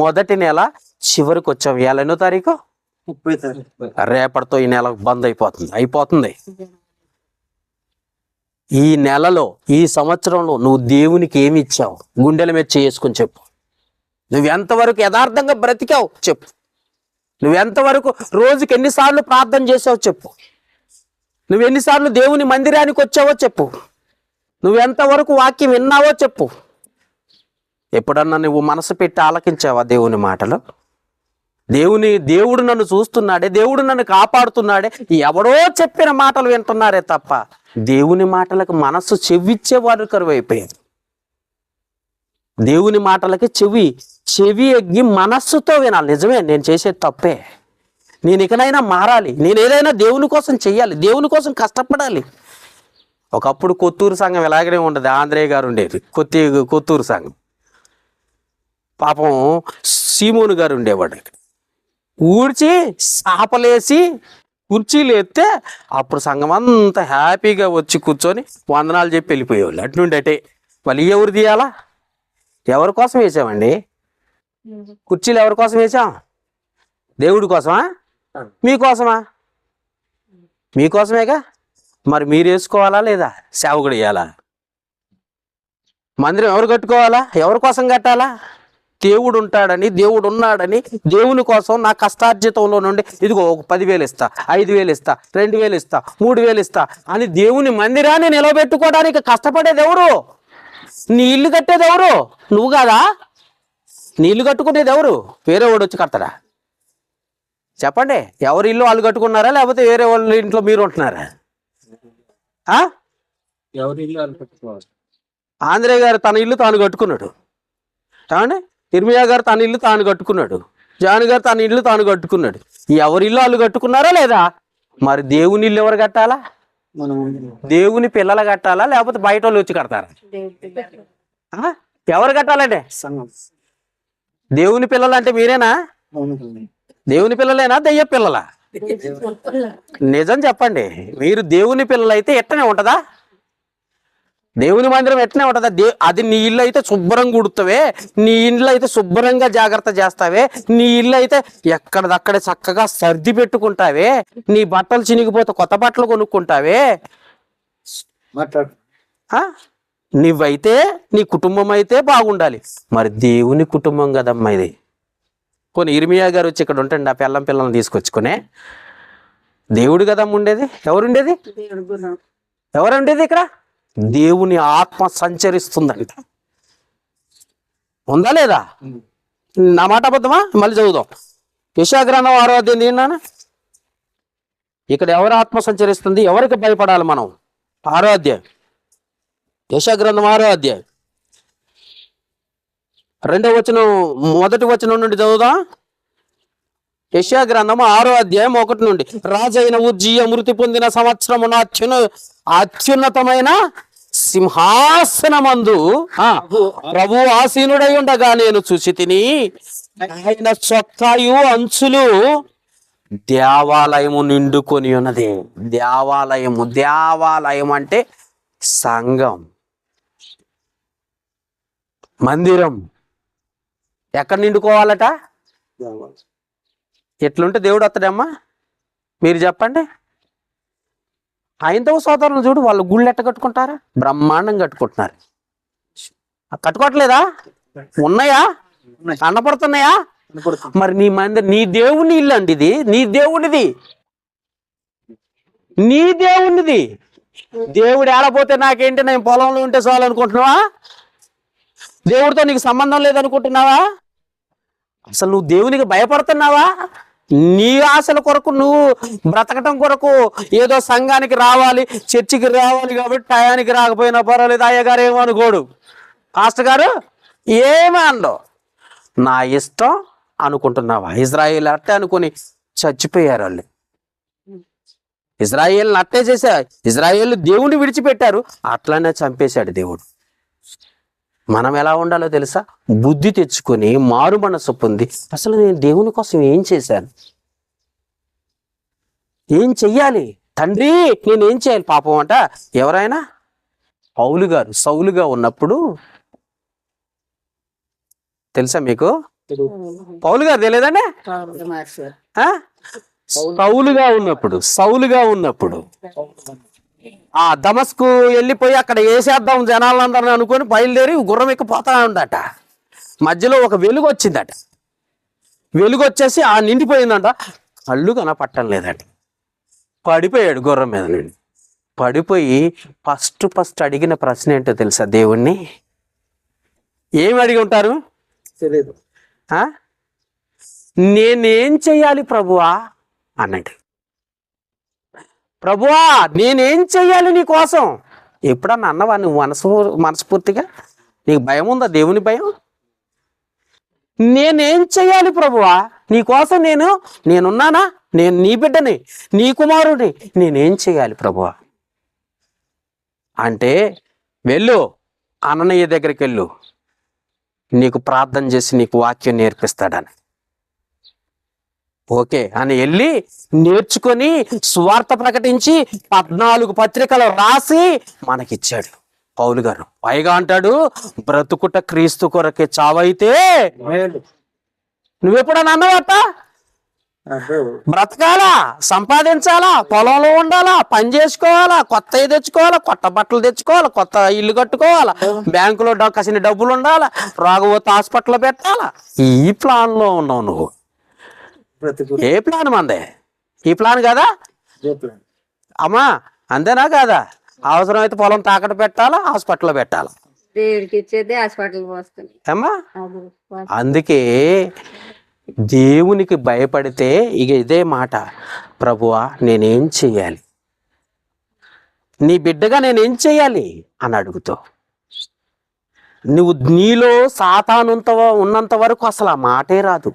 మొదటి నెల చివరికి వచ్చావు. ఇవాళ ఎన్నో తారీఖు? 30 తారీఖు. రేపటితో ఈ నెల బంద్ అయిపోతుంది. ఈ నెలలో, ఈ సంవత్సరంలో నువ్వు దేవునికి ఏమి ఇచ్చావు? గుండెల మీద చేసుకుని చెప్పు. నువ్వెంతవరకు యథార్థంగా బ్రతికావు చెప్పు. నువ్వెంతవరకు రోజుకి ఎన్నిసార్లు ప్రార్థన చేసావు చెప్పు. నువ్వెన్నిసార్లు దేవుని మందిరానికి వచ్చావో చెప్పు. నువ్వెంతవరకు వాక్యం విన్నావో చెప్పు. ఎప్పుడన్నా నువ్వు మనసు పెట్టి ఆలకించావా దేవుని మాటలు? దేవుడు నన్ను చూస్తున్నాడే, దేవుడు నన్ను కాపాడుతున్నాడే, ఎవడో చెప్పిన మాటలు వింటున్నారే తప్ప దేవుని మాటలకు మనస్సు చెవిచ్చేవారు కరువైపోయారు. దేవుని మాటలకి చెవి ఎగ్గి మనస్సుతో వినాలి. నిజమే, నేను చేసేది తప్పే, నేను ఇకనైనా మారాలి, నేను ఏదైనా దేవుని కోసం చెయ్యాలి, దేవుని కోసం కష్టపడాలి. ఒకప్పుడు కొత్తూరు సంఘం ఇలాగనే ఉండదు. ఆంధ్రయ్య గారు ఉండేది కొత్తూరు సంఘం. పాపం సీమోను గారు ఉండేవాడు. ఊడ్చి సాపలేసి కుర్చీలు ఎత్తే అప్పుడు సంఘం అంతా హ్యాపీగా వచ్చి కూర్చొని వందనాలు చెప్పి వెళ్ళిపోయేవాళ్ళు. అట్నుండటే మళ్ళీ ఎవరు తీయాలా? ఎవరి కోసం వేసామండి కుర్చీలు? ఎవరి కోసం వేసాం? దేవుడి కోసమా? మీకోసమా? మీకోసమేగా. మరి మీరు వేసుకోవాలా లేదా? సేవకుడు వేయాలా? మందిరం ఎవరు కట్టుకోవాలా? ఎవరి కోసం కట్టాలా? దేవుడు ఉంటాడని, దేవుడు ఉన్నాడని, దేవుని కోసం నా కష్టార్జితంలో నుండి ఇదిగో 10,000 ఇస్తా, 5,000 ఇస్తా, 2,000 ఇస్తా, 3,000 ఇస్తా అని దేవుని మందిరాన్ని నిలబెట్టుకోవడానికి కష్టపడేది ఎవరు? నీ ఇల్లు కట్టేది ఎవరు? నువ్వు కాదా? నీ ఇల్లు కట్టుకునేది ఎవరు? వేరే వాడు వచ్చి కడతాడా? చెప్పండి. ఎవరి ఇల్లు వాళ్ళు కట్టుకున్నారా, లేకపోతే వేరే వాళ్ళ ఇంట్లో మీరు ఉంటున్నారా? ఎవరి ఇల్లు వాళ్ళు కట్టుకోవాలి. ఆంధ్రయ్య గారు తన ఇల్లు తాను కట్టుకున్నాడు. ఏమండి? ఇర్మియా గారు తన ఇల్లు తాను కట్టుకున్నాడు, జాన్ గారు తన ఇల్లు తాను కట్టుకున్నాడు. ఎవరి ఇల్లు వాళ్ళు కట్టుకున్నారా లేదా? మరి దేవుని ఇల్లు ఎవరు కట్టాలా? మనం దేవుని పిల్లలు కట్టాలా లేకపోతే బయట వాళ్ళు వచ్చి కడతారా? ఆ? ఎవరు కట్టాలంటే? సంఘం. దేవుని పిల్లలు అంటే మీరేనా? దేవుని పిల్లలేనా దెయ్య పిల్లలా? నిజం చెప్పండి. మీరు దేవుని పిల్లలు అయితే ఎట్టనే ఉంటదా? దేవుని మందిరం ఎట్టనే ఉంటదా? అది నీ ఇల్లు అయితే శుభ్రంగా ఉడుతావే, నీ ఇల్లు అయితే శుభ్రంగా జాగ్రత్త చేస్తావే, నీ ఇల్లు అయితే ఎక్కడదక్కడే చక్కగా సర్ది పెట్టుకుంటావే, నీ బట్టలు చినిగిపోతే కొత్త బట్టలు కొనుక్కుంటావే. మాట్లాడు. ఆ? నువ్వైతే నీ కుటుంబం అయితే బాగుండాలి. మరి దేవుని కుటుంబం కదమ్మా ఇది. కొన్ని ఇర్మియా గారు వచ్చి ఇక్కడ ఉంటాండి, ఆ పిల్లల్ని తీసుకొచ్చుకునే దేవుడు కదమ్మ ఉండేది. ఎవరుండేది? ఎవరుండేది ఇక్కడ? దేవుని ఆత్మ సంచరిస్తుందంట. ఉందా లేదా? నా మాట అబద్ధమా? మళ్ళీ చదువుదాం. యెషయా గ్రంథం 6వ అధ్యాయం ఏంటన్నా? ఇక్కడ ఎవరి ఆత్మ సంచరిస్తుంది? ఎవరికి భయపడాలి మనం? 6వ అధ్యాయం, యెషయా గ్రంథం 6వ అధ్యాయం 2వ వచనం, మొదటి వచనం నుండి చదువుదాం. యెషయా గ్రంథం 6వ అధ్యాయం 1 నుండి. రాజైన ఉజ్జియా మృతి పొందిన సంవత్సరమున అత్యున్నతమైన సింహాసనమందు ప్రభు ఆసీనుడై ఉండగా నేను చూసి తిని, ఆయన చొక్కాయు అంచులు దేవాలయము నిండుకొని ఉన్నది. దేవాలయం అంటే సంఘం, మందిరం. ఎక్కడ నిండుకోవాలట? ఎట్లుంటే దేవుడు వస్తాడమ్మా? మీరు చెప్పండి. హైందవ సోదరులు చూడు, వాళ్ళు గుళ్ళు ఎట్ట కట్టుకుంటారా? బ్రహ్మాండం కట్టుకుంటున్నారు. కట్టుకోవట్లేదా? ఉన్నాయా? కనపడుతున్నాయా? మరి నీ మందిరం, నీ దేవుని ఇల్లు అండి ఇది. నీ దేవునిది, నీ దేవునిది. దేవుడు ఏడపోతే నాకేంటి, నేను పొలంలో ఉంటే చాలు అనుకుంటున్నావా? దేవుడితో నీకు సంబంధం లేదనుకుంటున్నావా? అసలు నువ్వు దేవునికి భయపడుతున్నావా? నీ ఆశల కొరకు, నువ్వు బ్రతకటం కొరకు ఏదో సంఘానికి రావాలి, చర్చికి రావాలి కాబట్టి టయానికి రాకపోయినా పర్వాలేదు, అయ్యగారు ఏమనుకోడు, పాస్టర్ గారు ఏమీ అనడు, నా ఇష్టం అనుకుంటున్నావా? ఇజ్రాయేల్ అట్టే అనుకుని చచ్చిపోయారు వాళ్ళు. ఇజ్రాయేల్ని అట్టే చేశారు. ఇజ్రాయేల్ దేవుని విడిచిపెట్టారు, అట్లానే చంపేశాడు దేవుడు. మనం ఎలా ఉండాలో తెలుసా? బుద్ధి తెచ్చుకొని మారు మనసు పొంది, అసలు నేను దేవుని కోసం ఏం చేశాను, ఏం చెయ్యాలి తండ్రి, నేను ఏం చేయాలి? పాపం అంట ఎవరైనా పౌలు గారు సౌలుగా ఉన్నప్పుడు, తెలుసా మీకు? పౌలు గారు తెలియదండి? సౌలుగా ఉన్నప్పుడు దమస్కు వెళ్ళిపోయి అక్కడ వేసేద్దాం జనాలందరిని అనుకొని బయలుదేరి గుర్రం ఎక్కిపోతా ఉందట. మధ్యలో ఒక వెలుగు వచ్చిందట. వెలుగు వచ్చేసి నిండిపోయిందంట. కళ్ళు కనపట్టం లేదట. పడిపోయాడు గుర్రం మీద నుండి. పడిపోయి ఫస్ట్ అడిగిన ప్రశ్న ఏంటో తెలుసా? దేవుణ్ణి ఏమి అడిగి ఉంటారు? తెలియదు. నేనేం చెయ్యాలి ప్రభువా అన్నాడు. ప్రభువా నేనేం చెయ్యాలి నీ కోసం? ఎప్పుడన్నా అన్నవా నువ్వు మనస్ఫూర్తిగా? నీకు భయం ఉందా? దేవుని భయం? నేనేం చెయ్యాలి ప్రభువా నీ కోసం? నేనున్నానా? నేను నీ బిడ్డని, నీ కుమారుడిని. నేనేం చెయ్యాలి ప్రభువా అంటే, వెళ్ళు అననయ్య దగ్గరికి వెళ్ళు, నీకు ప్రార్థన చేసి నీకు వాక్యం నేర్పిస్తాడని. ఓకే అని వెళ్ళి నేర్చుకొని సువార్త ప్రకటించి 14 పత్రికలు రాసి మనకిచ్చాడు పౌలు గారు. పైగా అంటాడు, బ్రతుకుట క్రీస్తు కొరకే, చావైతే నువ్వెప్పుడన్నా అన్నవాట? బ్రతకాలా, సంపాదించాలా, పొలంలో ఉండాలా, పని చేసుకోవాలా, కొత్త తెచ్చుకోవాలా, కొత్త బట్టలు తెచ్చుకోవాలా, కొత్త ఇల్లు కట్టుకోవాలా, బ్యాంకులో కసిన డబ్బులు ఉండాలా, రాకపోతే హాస్పిటల్లో పెట్టాలా. ఈ ప్లాన్ లో ఉన్నావు నువ్వు. ఏ ప్లాన్ మందే? ఈ ప్లాన్ కదా అమ్మా? అంతేనా కాదా? అవసరమైతే పొలం తాకట్టు పెట్టాలా, హాస్పిటల్లో పెట్టాలా. అమ్మా అందుకే దేవునికి భయపడితే ఇక ఇదే మాట, ప్రభువా నేనేం చెయ్యాలి, నీ బిడ్డగా నేనేం చెయ్యాలి అని అడుగుతావు. నువ్వు నీలో సాతానుంత ఉన్నంత వరకు అసలు ఆ మాటే రాదు.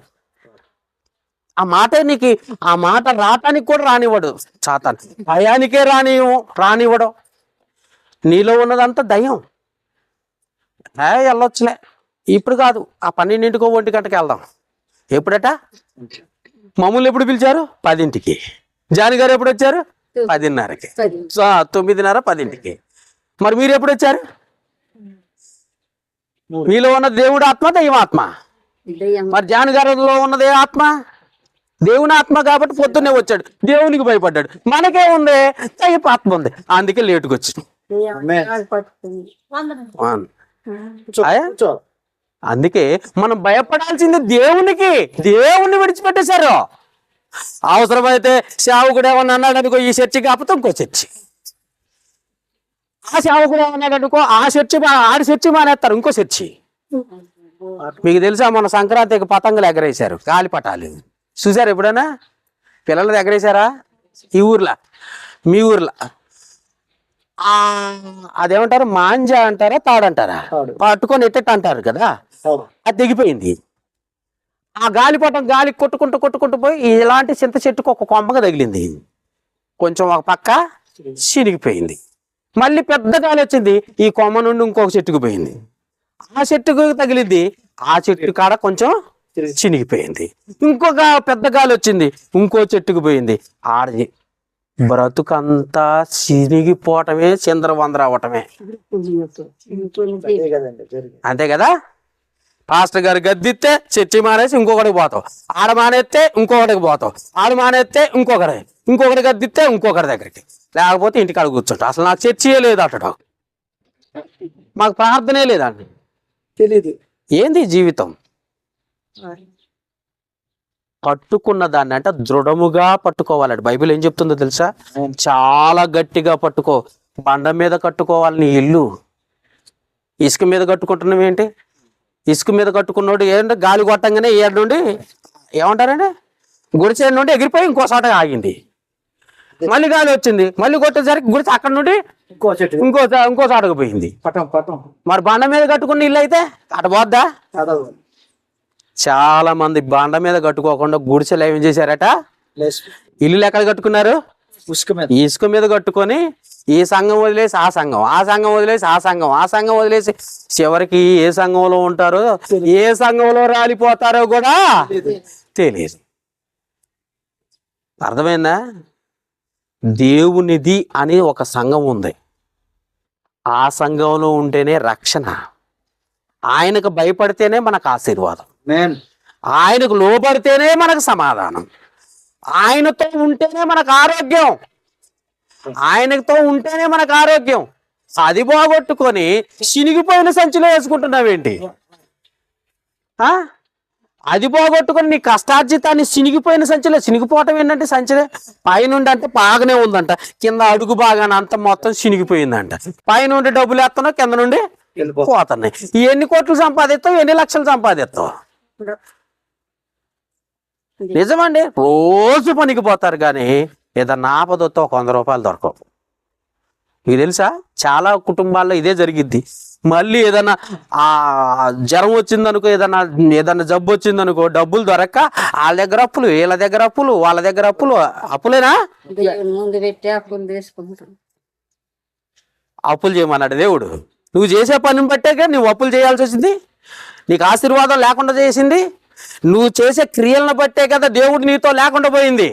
ఆ మాటే నీకు, ఆ మాట రావటానికి కూడా రానివ్వడు సాతాను. భయానికే రానివ్వడు. నీలో ఉన్నదంతా దయ్యం. వెళ్ళొచ్చులే, ఇప్పుడు కాదు, ఆ 12 1 గంటకి వెళ్దాం. ఎప్పుడట మమ్మల్ని ఎప్పుడు పిలిచారు? 10ంటికి. జాని గారు ఎప్పుడు వచ్చారు? 10:30కి. 9:30 10ంటికి. మరి మీరు ఎప్పుడు వచ్చారు? మీలో ఉన్న దేవుడు ఆత్మ, దయ్యం ఆత్మ. మరి జాని గారిలో ఉన్నదే ఆత్మ, దేవుని ఆత్మ. కాబట్టి పొద్దున్నే వచ్చాడు, దేవునికి భయపడ్డాడు. మనకే ఉంది, దయ్యపు ఆత్మ ఉంది, అందుకే లేటుకు వచ్చి. అందుకే మనం భయపడాల్సింది దేవునికి. దేవుణ్ణి విడిచిపెట్టేశారు. అవసరమైతే సేవకుడు ఏమన్నా అన్నాడు అనుకో, ఈ చర్చి కాకపోతే ఇంకో చర్చి. ఆ సేవకుడు ఏమన్నాడు అనుకో, ఆడి చర్చి మానేస్తారు, ఇంకో చర్చి. మీకు తెలుసా, మన సంక్రాంతికి పతంగులు ఎగరేశారు, గాలిపటాలు. చూసారు ఎప్పుడైనా? పిల్లలు ఎగరేశారా? ఈ ఊర్లో, మీ ఊర్లో అదేమంటారు, మాంజా అంటారా, తాడంటారా, పట్టుకొని ఎట్టెట్టు అంటారు కదా, అది తెగిపోయింది. ఆ గాలిపటం గాలి కొట్టుకుంటూ పోయి ఇలాంటి చింత చెట్టుకు ఒక కొమ్మగా తగిలింది, కొంచెం ఒక పక్క చినిగిపోయింది. మళ్ళీ పెద్ద గాలి వచ్చింది, ఈ కొమ్మ నుండి ఇంకొక చెట్టుకు పోయింది, ఆ చెట్టుకు తగిలింది, ఆ చెట్టు కాడ కొంచెం చినిగిపోయింది. ఇంకొక పెద్ద గాలి వచ్చింది, ఇంకో చెట్టుకు పోయింది. ఆడది బ్రతుకంతా చినిగిపోవటమే, చిందరవందర అవటమే. అంతే కదా? పాస్టర్ గారు గద్దిస్తే చర్చి మానేసి ఇంకొకటికి పోతావు, ఆడ మానేస్తే ఇంకొకటికి పోతావు, ఆడ మానేస్తే ఇంకొకటి గద్దిస్తే ఇంకొకటి దగ్గరికి, లేకపోతే ఇంటికాడ కూర్చుంటా. అసలు నాకు చర్చియే లేదు అంటాడు, మాకు ప్రార్థనే లేదండి. తెలీదు ఏంది జీవితం? పట్టుకున్న దాన్ని అంటే దృఢముగా పట్టుకోవాలండి. బైబిల్ ఏం చెప్తుందో తెలుసా? చాలా గట్టిగా పట్టుకో. బండ మీద కట్టుకోవాలి నీ ఇల్లు. ఇసుక మీద కట్టుకుంటున్నావు ఏంటి? ఇసుక మీద కట్టుకున్నాడు ఏంటంటే గాలి కొట్టంగానే ఏడు నుండి ఏమంటారండి, గుడిసే నుండి ఎగిరిపోయి ఇంకో చోట ఆగింది. మళ్ళీ గాలి వచ్చింది, మళ్ళీ కొట్టేసరికి గుడిసె అక్కడ నుండి ఇంకో చోటకు పోయింది. మరి బండ మీద కట్టుకున్న ఇల్లు అయితే అటు పోద్దా? చాలా మంది బండ మీద కట్టుకోకుండా గుడిసెలు ఏం చేశారట, ఇల్లు ఎక్కడ కట్టుకున్నారు? ఇసుక మీద కట్టుకొని ఈ సంఘం వదిలేసి ఆ సంఘం, ఆ సంఘం వదిలేసి ఆ సంఘం, ఆ సంఘం వదిలేసి చివరికి ఏ సంఘంలో ఉంటారో, ఏ సంఘంలో రాలిపోతారో కూడా తెలియదు. అర్థమైందా? దేవునిది అని ఒక సంఘం ఉంది, ఆ సంఘంలో ఉంటేనే రక్షణ. ఆయనకు భయపడితేనే మనకు ఆశీర్వాదం, ఆయనకు లోబడితేనే మనకు సమాధానం, ఆయనతో ఉంటేనే మనకు ఆరోగ్యం, ఆయనతో ఉంటేనే మనకు ఆరోగ్యం. అది బాగొట్టుకొని చినిగిపోయిన సంచిలో వేసుకుంటున్నావేంటి? అది బాగొట్టుకొని నీ కష్టార్జితాన్ని చినిగిపోయిన సంచిలో, చినిగిపోవటం ఏంటంటే సంచిలో పైనుండి అంటే బాగానే ఉందంట, కింద అడుగు బాగానే అంత మొత్తం చినిగిపోయిందంట. పైనుండి డబ్బులు వేస్తున్నావు, కింద నుండి పోతున్నాయి. ఎన్ని కోట్లు సంపాదిస్తావు, ఎన్ని లక్షలు సంపాదిస్తావు? నిజమండి, రోజు పనికి పోతారు కానీ ఏదన్నా ఆపదతో 100 రూపాయలు దొరకవు. మీకు తెలుసా, చాలా కుటుంబాల్లో ఇదే జరిగిద్ది. మళ్ళీ ఏదన్నా జ్వరం వచ్చిందనుకో, ఏదన్నా జబ్బు వచ్చిందనుకో, డబ్బులు దొరక్క వాళ్ళ దగ్గర అప్పులు, వీళ్ళ దగ్గర అప్పులు, వాళ్ళ దగ్గర అప్పులు. అప్పులేనా? అప్పులు చేయమన్నాడు దేవుడు. నువ్వు చేసే పనిని బట్టే నువ్వు అప్పులు చేయాల్సి వచ్చింది, నీకు ఆశీర్వాదం లేకుండా చేసింది. నువ్వు చేసే క్రియలను బట్టే కదా దేవుడు నీతో లేకుండా పోయింది.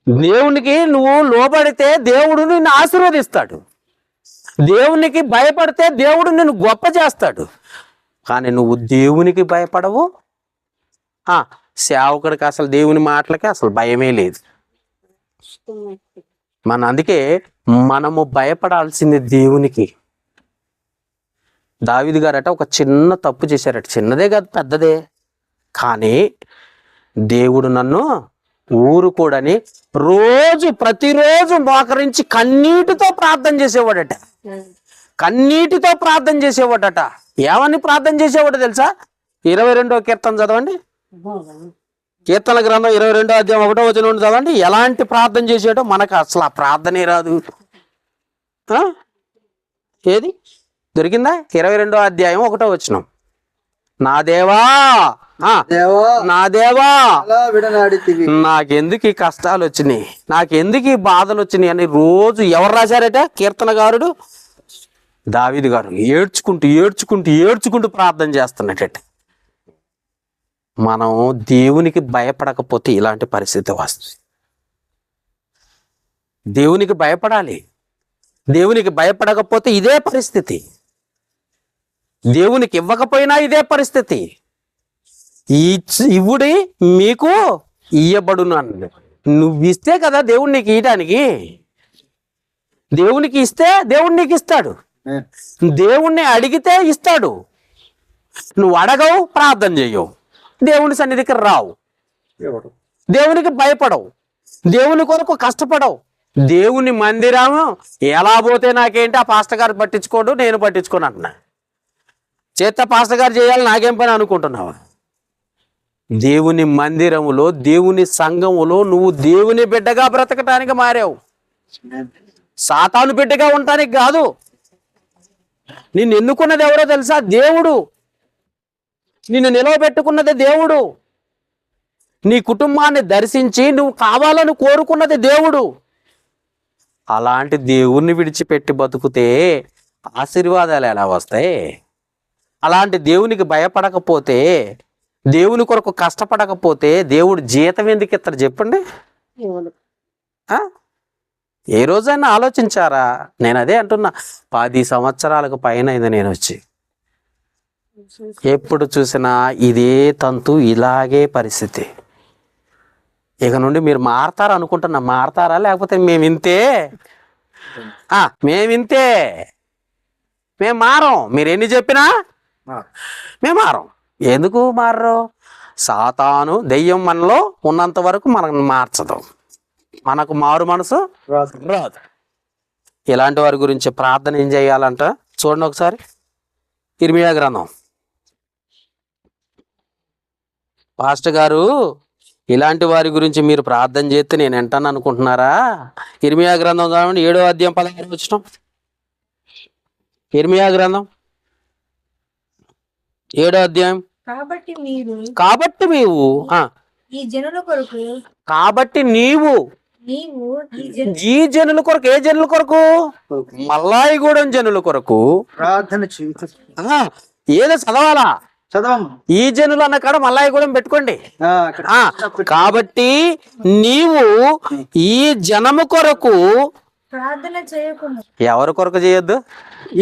దేవునికి నువ్వు లోబడితే దేవుడు నిన్ను ఆశీర్వదిస్తాడు, దేవునికి భయపడితే దేవుడు నిన్ను గొప్ప చేస్తాడు. కానీ నువ్వు దేవునికి భయపడవు, సేవకుడికి అసలు దేవుని మాటలకి అసలు భయమే లేదు. అందుకే మనము భయపడాల్సింది దేవునికి. దావీదు గారట ఒక చిన్న తప్పు చేశారట, చిన్నదే కాదు పెద్దదే, కానీ దేవుడు నన్ను ఊరుకోడని ప్రతిరోజు మోకరించి కన్నీటితో ప్రార్థన చేసేవాడట. కన్నీటితో ప్రార్థన చేసేవాడట. ఏమని ప్రార్థన చేసేవాడు తెలుసా? 22వ కీర్తన చదవండి, కీర్తన గ్రంథం 22వ అధ్యాయం 1వ వచనం చదవండి. ఎలాంటి ప్రార్థన చేసాడో. మనకు అసలు ఆ ప్రార్థనే రాదు. ఏది దొరికిందా? 22వ అధ్యాయం 1వ వచనం. నా దేవా, దేవా నా దేవా, అలా విడనాడితివి. నాకెందుకు ఈ కష్టాలు వచ్చినాయి, నాకెందుకు ఈ బాధలు వచ్చినాయి అని రోజు ఎవరు రాశారట? కీర్తనగారుడు దావీదు గారు ఏడ్చుకుంటూ ఏడ్చుకుంటూ ఏడ్చుకుంటూ ప్రార్థన చేస్తున్నట్ట. మనం దేవునికి భయపడకపోతే ఇలాంటి పరిస్థితి వస్తుంది. దేవునికి భయపడాలి. దేవునికి భయపడకపోతే ఇదే పరిస్థితి. దేవునికి ఇవ్వకపోయినా ఇదే పరిస్థితి. ఇవ్వుడి మీకు ఇయ్యబడును అన్నాడు. నువ్వు ఇస్తే కదా దేవుడు నీకు ఇయ్యడానికి. దేవునికి ఇస్తే దేవుడు నీకు ఇస్తాడు. దేవుణ్ణి అడిగితే ఇస్తాడు. నువ్వు అడగవు, ప్రార్థన చేయవు, దేవుని సన్నిధికి రావు, దేవునికి భయపడవు, దేవుని కొరకు కష్టపడవు. దేవుని మందిరం ఎలా పోతే నాకేంటి, ఆ పాస్టర్ గారు పట్టించుకోడు, నేను పట్టించుకోను అంటున్నా. చేత పాస్టర్ గారు చేయాలి, నాకేం పని అనుకుంటున్నావా? దేవుని మందిరములో, దేవుని సంఘములో నువ్వు దేవుని బిడ్డగా బ్రతకటానికి మారావు, సాతాను బిడ్డగా ఉండటానికి కాదు. నిన్ను ఎన్నుకున్నది ఎవరో తెలుసా? దేవుడు. నిన్ను నిలవబెట్టుకున్నది దేవుడు. నీ కుటుంబాన్ని దర్శించి నువ్వు కావాలని కోరుకున్నది దేవుడు. అలాంటి దేవుణ్ణి విడిచిపెట్టి బతుకుతే ఆశీర్వాదాలు ఎలా వస్తాయి? అలాంటి దేవునికి భయపడకపోతే, దేవుని కొరకు కష్టపడకపోతే దేవుడు జీతం ఎందుకు ఇస్తాడు చెప్పండి? ఏ రోజైనా ఆలోచించారా? నేను అదే అంటున్నా, 10 సంవత్సరాలకు పైన అయింది నేను వచ్చి. ఎప్పుడు చూసినా ఇదే తంతు, ఇలాగే పరిస్థితి. ఇక నుండి మీరు మారతారు అనుకుంటున్నా. మారతారా? లేకపోతే మేమింతే, మేమింతే, మేము మారం. మీరు ఎన్ని చెప్పినా మేము మారం. ఎందుకు మారరు? సాతాను దెయ్యం మనలో ఉన్నంత వరకు మనకు మార్చదు, మనకు మారు మనసు రాదు. ఇలాంటి వారి గురించి ప్రార్థన ఏం చేయాలంట చూడండి ఒకసారి. ఇర్మియా గ్రంథం. పాస్టర్ గారు ఇలాంటి వారి గురించి మీరు ప్రార్థన చేస్తే నేను వింటాను అనుకుంటున్నారా? ఇర్మియా గ్రంథం చూడండి, 7వ అధ్యాయం 16వ వచనం. ఇర్మియా గ్రంథం 7వ అధ్యాయం. కాబట్టి నీవు ఈ జనుల కొరకు, కాబట్టి నీవు ఈ జనుల కొరకు, ఏ జనుల కొరకు? మల్లాయిగూడెం జనుల కొరకు ప్రార్థన చేయి. ఏదో చదవాలా? చదవము. ఈ జనులు అన్న కాడ మల్లాయిగూడెం పెట్టుకోండి. కాబట్టి నీవు ఈ జనము కొరకు ప్రార్థన చేయకుండా. ఎవరి కొరకు చేయొద్దు?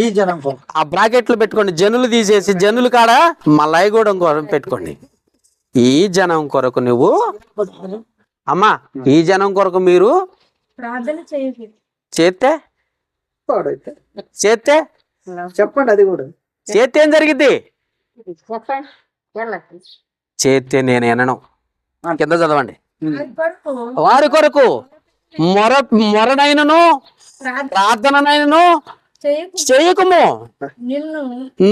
ఈ జనం కొరకు. ఆ బ్రాకెట్లు పెట్టుకోండి, జనులు తీసేసి జనులు కాడ మల్లాయిగూడెం కొరకు పెట్టుకోండి. ఈ జనం కొరకు నువ్వు, అమ్మా, ఈ జనం కొరకు మీరు ప్రార్థన చేస్తే చెప్పండి. అది కూడా చేస్తే ఏం జరిగింది? చేస్తే నేను వినను. కింద చదవండి. వారి కొరకు మొరనైనను ప్రార్థననైనను చేయకుము,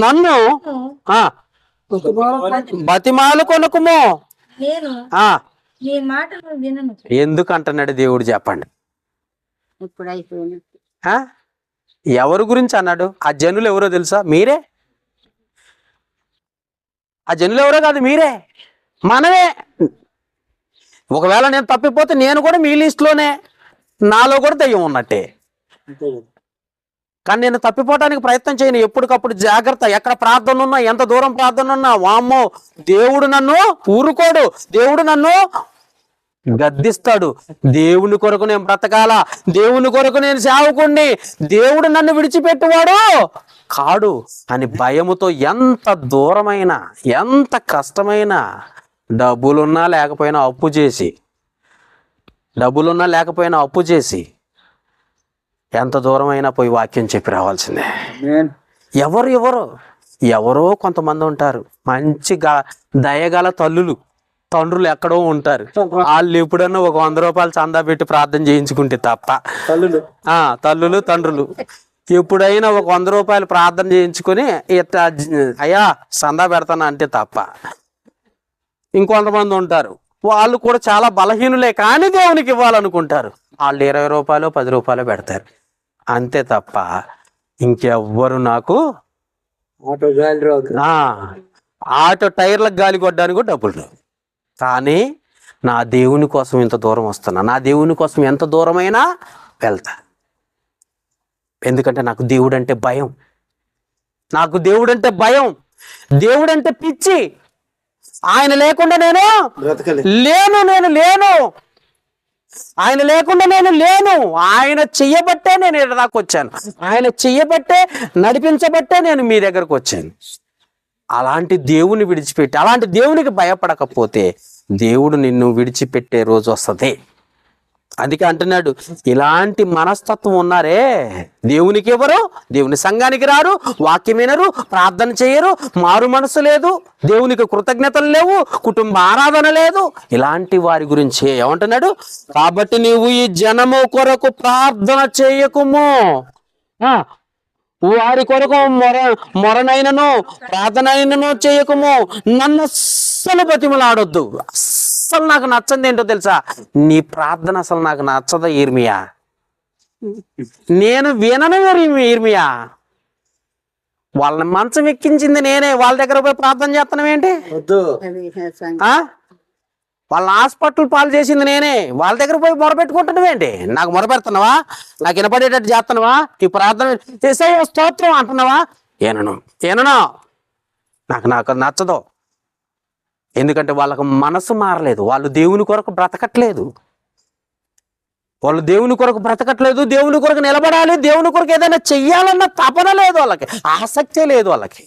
నన్ను బతిమాలు కొనుకుము. ఎందుకు అంటున్నాడు దేవుడు చెప్పండి? ఎవరి గురించి అన్నాడు? ఆ జనులు ఎవరో తెలుసా? మీరే. ఆ జనులు ఎవరో కాదు, మీరే, మనమే. ఒకవేళ నేను తప్పిపోతే నేను కూడా మీ లిస్టులోనే, నాలో కూడా దయ్యం ఉన్నట్టే. కానీ నేను తప్పిపోవడానికి ప్రయత్నం చేయను. ఎప్పటికప్పుడు జాగ్రత్త. ఎక్కడ ప్రార్థన ఉన్నా, ఎంత దూరం ప్రార్థన ఉన్నా, వామ్మో, దేవుడు నన్ను ఊరుకోడు, దేవుడు నన్ను గద్దిస్తాడు. దేవుని కొరకు నేను బ్రతకాల, దేవుని కొరకు నేను సేవకుణ్ణి, దేవుడు నన్ను విడిచిపెట్టువాడు కాడు అని భయముతో ఎంత దూరమైనా, ఎంత కష్టమైనా, డబ్బులున్నా లేకపోయినా అప్పు చేసి ఎంత దూరమైనా పోయి వాక్యం చెప్పి రావాల్సిందే. ఎవరో కొంతమంది ఉంటారు, మంచి దయగల తండ్రులు ఎక్కడో ఉంటారు. వాళ్ళు ఎప్పుడన్నా ఒక 100 రూపాయలు చందా పెట్టి ప్రార్థన చేయించుకుంటే తప్ప, తల్లులు తండ్రులు ఎప్పుడైనా ఒక 100 రూపాయలు ప్రార్థన చేయించుకొని ఇట్లా అయ్యా చందా పెడతాను అంటే తప్ప. ఇంకొంతమంది ఉంటారు, వాళ్ళు కూడా చాలా బలహీనులే, కానీ దేవునికి ఇవ్వాలనుకుంటారు. వాళ్ళు 20 రూపాయలు 10 రూపాయలు పెడతారు, అంతే తప్ప ఇంకెవ్వరు నాకు ఆటో గాలి రాదు. ఆ, ఆటో టైర్లకు గాలి కొట్టడానికి కూడా డబ్బులు రావు. కానీ నా దేవుని కోసం ఇంత దూరం వస్తున్నా, నా దేవుని కోసం ఎంత దూరమైనా వెళ్తా. ఎందుకంటే నాకు దేవుడు అంటే భయం, నాకు దేవుడు అంటే భయం, దేవుడు అంటే పిచ్చి. ఆయన లేకుండా నేను బ్రతకలేదు. నేను లేను, ఆయన లేకుండా నేను లేను. ఆయన చెయ్యబట్టే నేను ఇక్కడ దాకా వచ్చాను, ఆయన చెయ్యబట్టే నడిపించబట్టే నేను మీ దగ్గరకు వచ్చాను. అలాంటి దేవుని విడిచిపెట్టి, అలాంటి దేవునికి భయపడకపోతే దేవుడు నిన్ను విడిచిపెట్టే రోజు వస్తుంది. అందుకే అంటున్నాడు, ఇలాంటి మనస్తత్వం ఉన్నారే దేవునికి ఎవరు, దేవుని సంఘానికి రారు, వాక్యం వినరు, ప్రార్థన చేయరు, మారు మనసు లేదు, దేవునికి కృతజ్ఞతలు లేవు, కుటుంబ ఆరాధన లేదు. ఇలాంటి వారి గురించి ఏమంటున్నాడు? కాబట్టి నీవు ఈ జనము కొరకు ప్రార్థన చేయకుము, వారి కొరకు మొరనైనను ప్రార్థనైనను చేయకుము, నన్ను అస్సలు బతిమలాడొద్దు. అస్సలు నాకు నచ్చంది ఏంటో తెలుసా? నీ ప్రార్థన అసలు నాకు నచ్చదు ఇర్మియా, నేను వినను ఇర్మియా. వాళ్ళని మంచం ఎక్కించింది నేనే, వాళ్ళ దగ్గర పోయి ప్రార్థన చేస్తున్నాం ఏంటి? వద్దు. వాళ్ళ హాస్పిటల్ పాలు చేసింది నేనే, వాళ్ళ దగ్గర పోయి మొరపెట్టుకుంటున్నావేంటి? నాకు మొరపెడుతున్నావా? నాకు వినపడేటట్టు చేస్తున్నావా? ఈ ప్రార్థన చేసే స్తోత్రం అంటున్నావా? ఏనను నాకు నచ్చదు. ఎందుకంటే వాళ్ళకు మనసు మారలేదు, వాళ్ళు దేవుని కొరకు బ్రతకట్లేదు, దేవుని కొరకు నిలబడాలి, దేవుని కొరకు ఏదైనా చెయ్యాలన్న తపన లేదు వాళ్ళకి, ఆసక్తే లేదు వాళ్ళకి.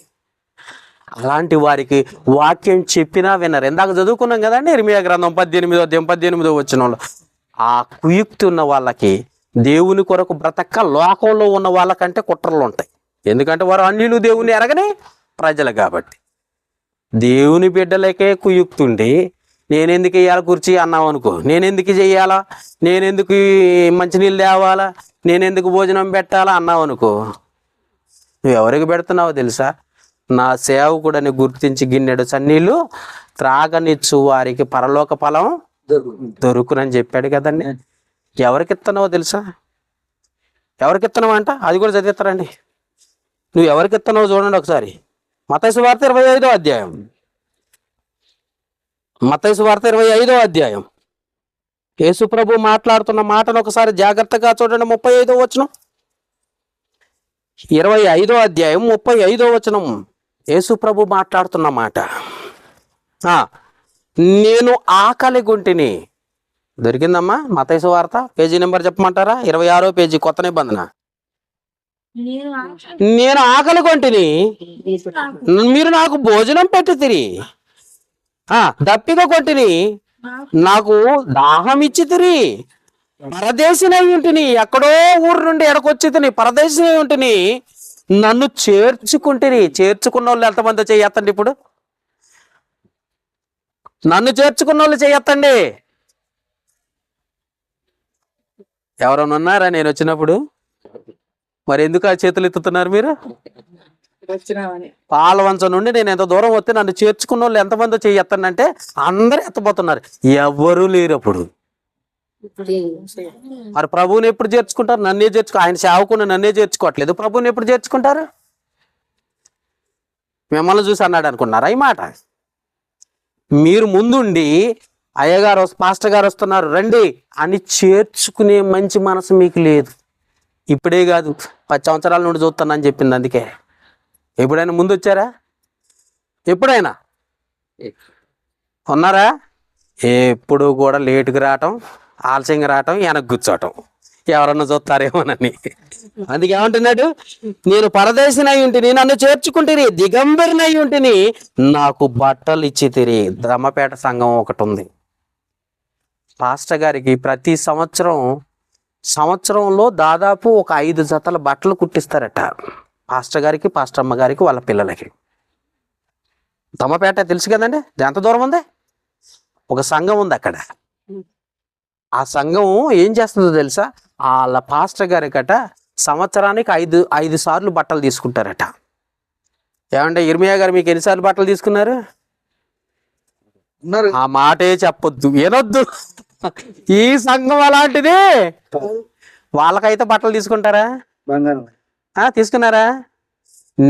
అలాంటి వారికి వాక్యం చెప్పినా వినరు. ఇందాక చదువుకున్నాం కదండి ఇర్మియా గ్రంథం 18 వచనంలో, ఆ కుయుక్తి ఉన్న వాళ్ళకి దేవుని కొరకు బ్రతక లోకంలో ఉన్న వాళ్ళకంటే కుట్రలు ఉంటాయి. ఎందుకంటే వారు అన్యులు, దేవుని ఎరగని ప్రజలు కాబట్టి. దేవుని బిడ్డలకే కుయుక్తుండి నేనెందుకు వేయాలి కుర్చీ అన్నావు అనుకో, నేనెందుకు చెయ్యాలా, నేనెందుకు మంచినీళ్ళు తేవాలా, నేనెందుకు భోజనం పెట్టాలా అన్నావు అనుకో, నువ్వు ఎవరికి పెడుతున్నావో తెలుసా? నా సేవకుడని గుర్తించి గిన్నెడు సన్నీళ్ళు త్రాగనిచ్చు వారికి పరలోక ఫలం దొరుకునని చెప్పాడు కదండి. ఎవరికి ఇస్తున్నావో తెలుసా? ఎవరికి ఇస్తున్నావు అంట, అది కూడా చదివిస్తారండి. నువ్వు ఎవరికి ఇస్తున్నావో చూడండి ఒకసారి. మత్తయి సువార్త 25వ అధ్యాయం, మత్తయి సువార్త 25వ అధ్యాయం యేసు ప్రభు మాట్లాడుతున్న మాటను ఒకసారి జాగ్రత్తగా చూడండి. 35వ వచనం, 25వ అధ్యాయం 35వ వచనం యేసు ప్రభు మాట్లాడుతున్న మాట. నేను ఆకలి గుంటిని. దొరికిందమ్మా మత్తయి సువార్త, పేజీ నెంబర్ చెప్పమంటారా? 26వ పేజీ, కొత్త నిబంధన. నేను ఆకలి కొంటిని, మీరు నాకు భోజనం పెట్టుతిరి. దప్పిక కొట్టిని, నాకు దాహం ఇచ్చితిరి. పరదేశినై ఉంటిని, ఎక్కడో ఊరు నుండి ఎడకొచ్చి తిని పరదేశినై ఉంటిని, నన్ను చేర్చుకుంటుని. చేర్చుకున్న వాళ్ళు ఎంతమంది చేయొత్తండి? ఇప్పుడు నన్ను చేర్చుకున్న వాళ్ళు చేయొత్తండి. ఎవరైనా ఉన్నారా నేను వచ్చినప్పుడు? మరి ఎందుకు ఆ చేతులు ఎత్తుతున్నారు మీరు? పాలవంచం నుండి నేను ఎంత దూరం వస్తే నన్ను చేర్చుకున్న వాళ్ళు ఎంతమంది చేయొత్తండి అంటే అందరూ ఎత్తపోతున్నారు, ఎవరు లేరు. అప్పుడు మరి ప్రభువుని ఎప్పుడు చేర్చుకుంటారు? నన్నే ఆయన సేవకుని నన్నే చేర్చుకోవట్లేదు, ప్రభువుని ఎప్పుడు చేర్చుకుంటారు? మిమ్మల్ని చూసి అన్నాడు అనుకున్నారా ఈ మాట? మీరు ముందుండి అయ్యగారు పాస్టర్ గారు వస్తున్నారు రండి అని చేర్చుకునే మంచి మనసు మీకు లేదు. ఇప్పుడే కాదు, 10 సంవత్సరాల నుండి చూస్తానని చెప్పింది. అందుకే ఎప్పుడైనా ముందు వచ్చారా? ఎప్పుడైనా ఉన్నారా? ఎప్పుడు కూడా లేటుగా రావటం, ఆలస్యంగా రావటం, వెనక్కి కూర్చోవటం, ఎవరన్నా చూస్తారేమోనని. అందుకే ఏమంటున్నాడు? నేను పరదేశినై ఉంటిని, నన్ను చేర్చుకుంటుని, దిగంబరినై ఉంటిని, నాకు బట్టలు ఇచ్చితిరి. దమ్మపేట సంఘం ఒకటి ఉంది. పాస్టర్ గారికి ప్రతి సంవత్సరంలో దాదాపు ఒక 5 జతల బట్టలు కుట్టిస్తారట. పాస్టర్ గారికి, పాస్టర్ అమ్మ గారికి, వాళ్ళ పిల్లలకి. దమ్మపేట తెలుసు కదండి, ఎంత దూరం ఉంది? ఒక సంఘం ఉంది అక్కడ. ఆ సంఘం ఏం చేస్తుందో తెలుసా? వాళ్ళ పాస్టర్ గారికట సంవత్సరానికి 5 సార్లు బట్టలు తీసుకుంటారట. ఏమంటే ఇర్మియా గారు మీకు ఎన్నిసార్లు బట్టలు తీసుకున్నారు? ఆ మాటే చెప్పొద్దు, ఏనొద్దు. ఈ సంఘం అలాంటిది. వాళ్ళకైతే బట్టలు తీసుకుంటారా? తీసుకున్నారా?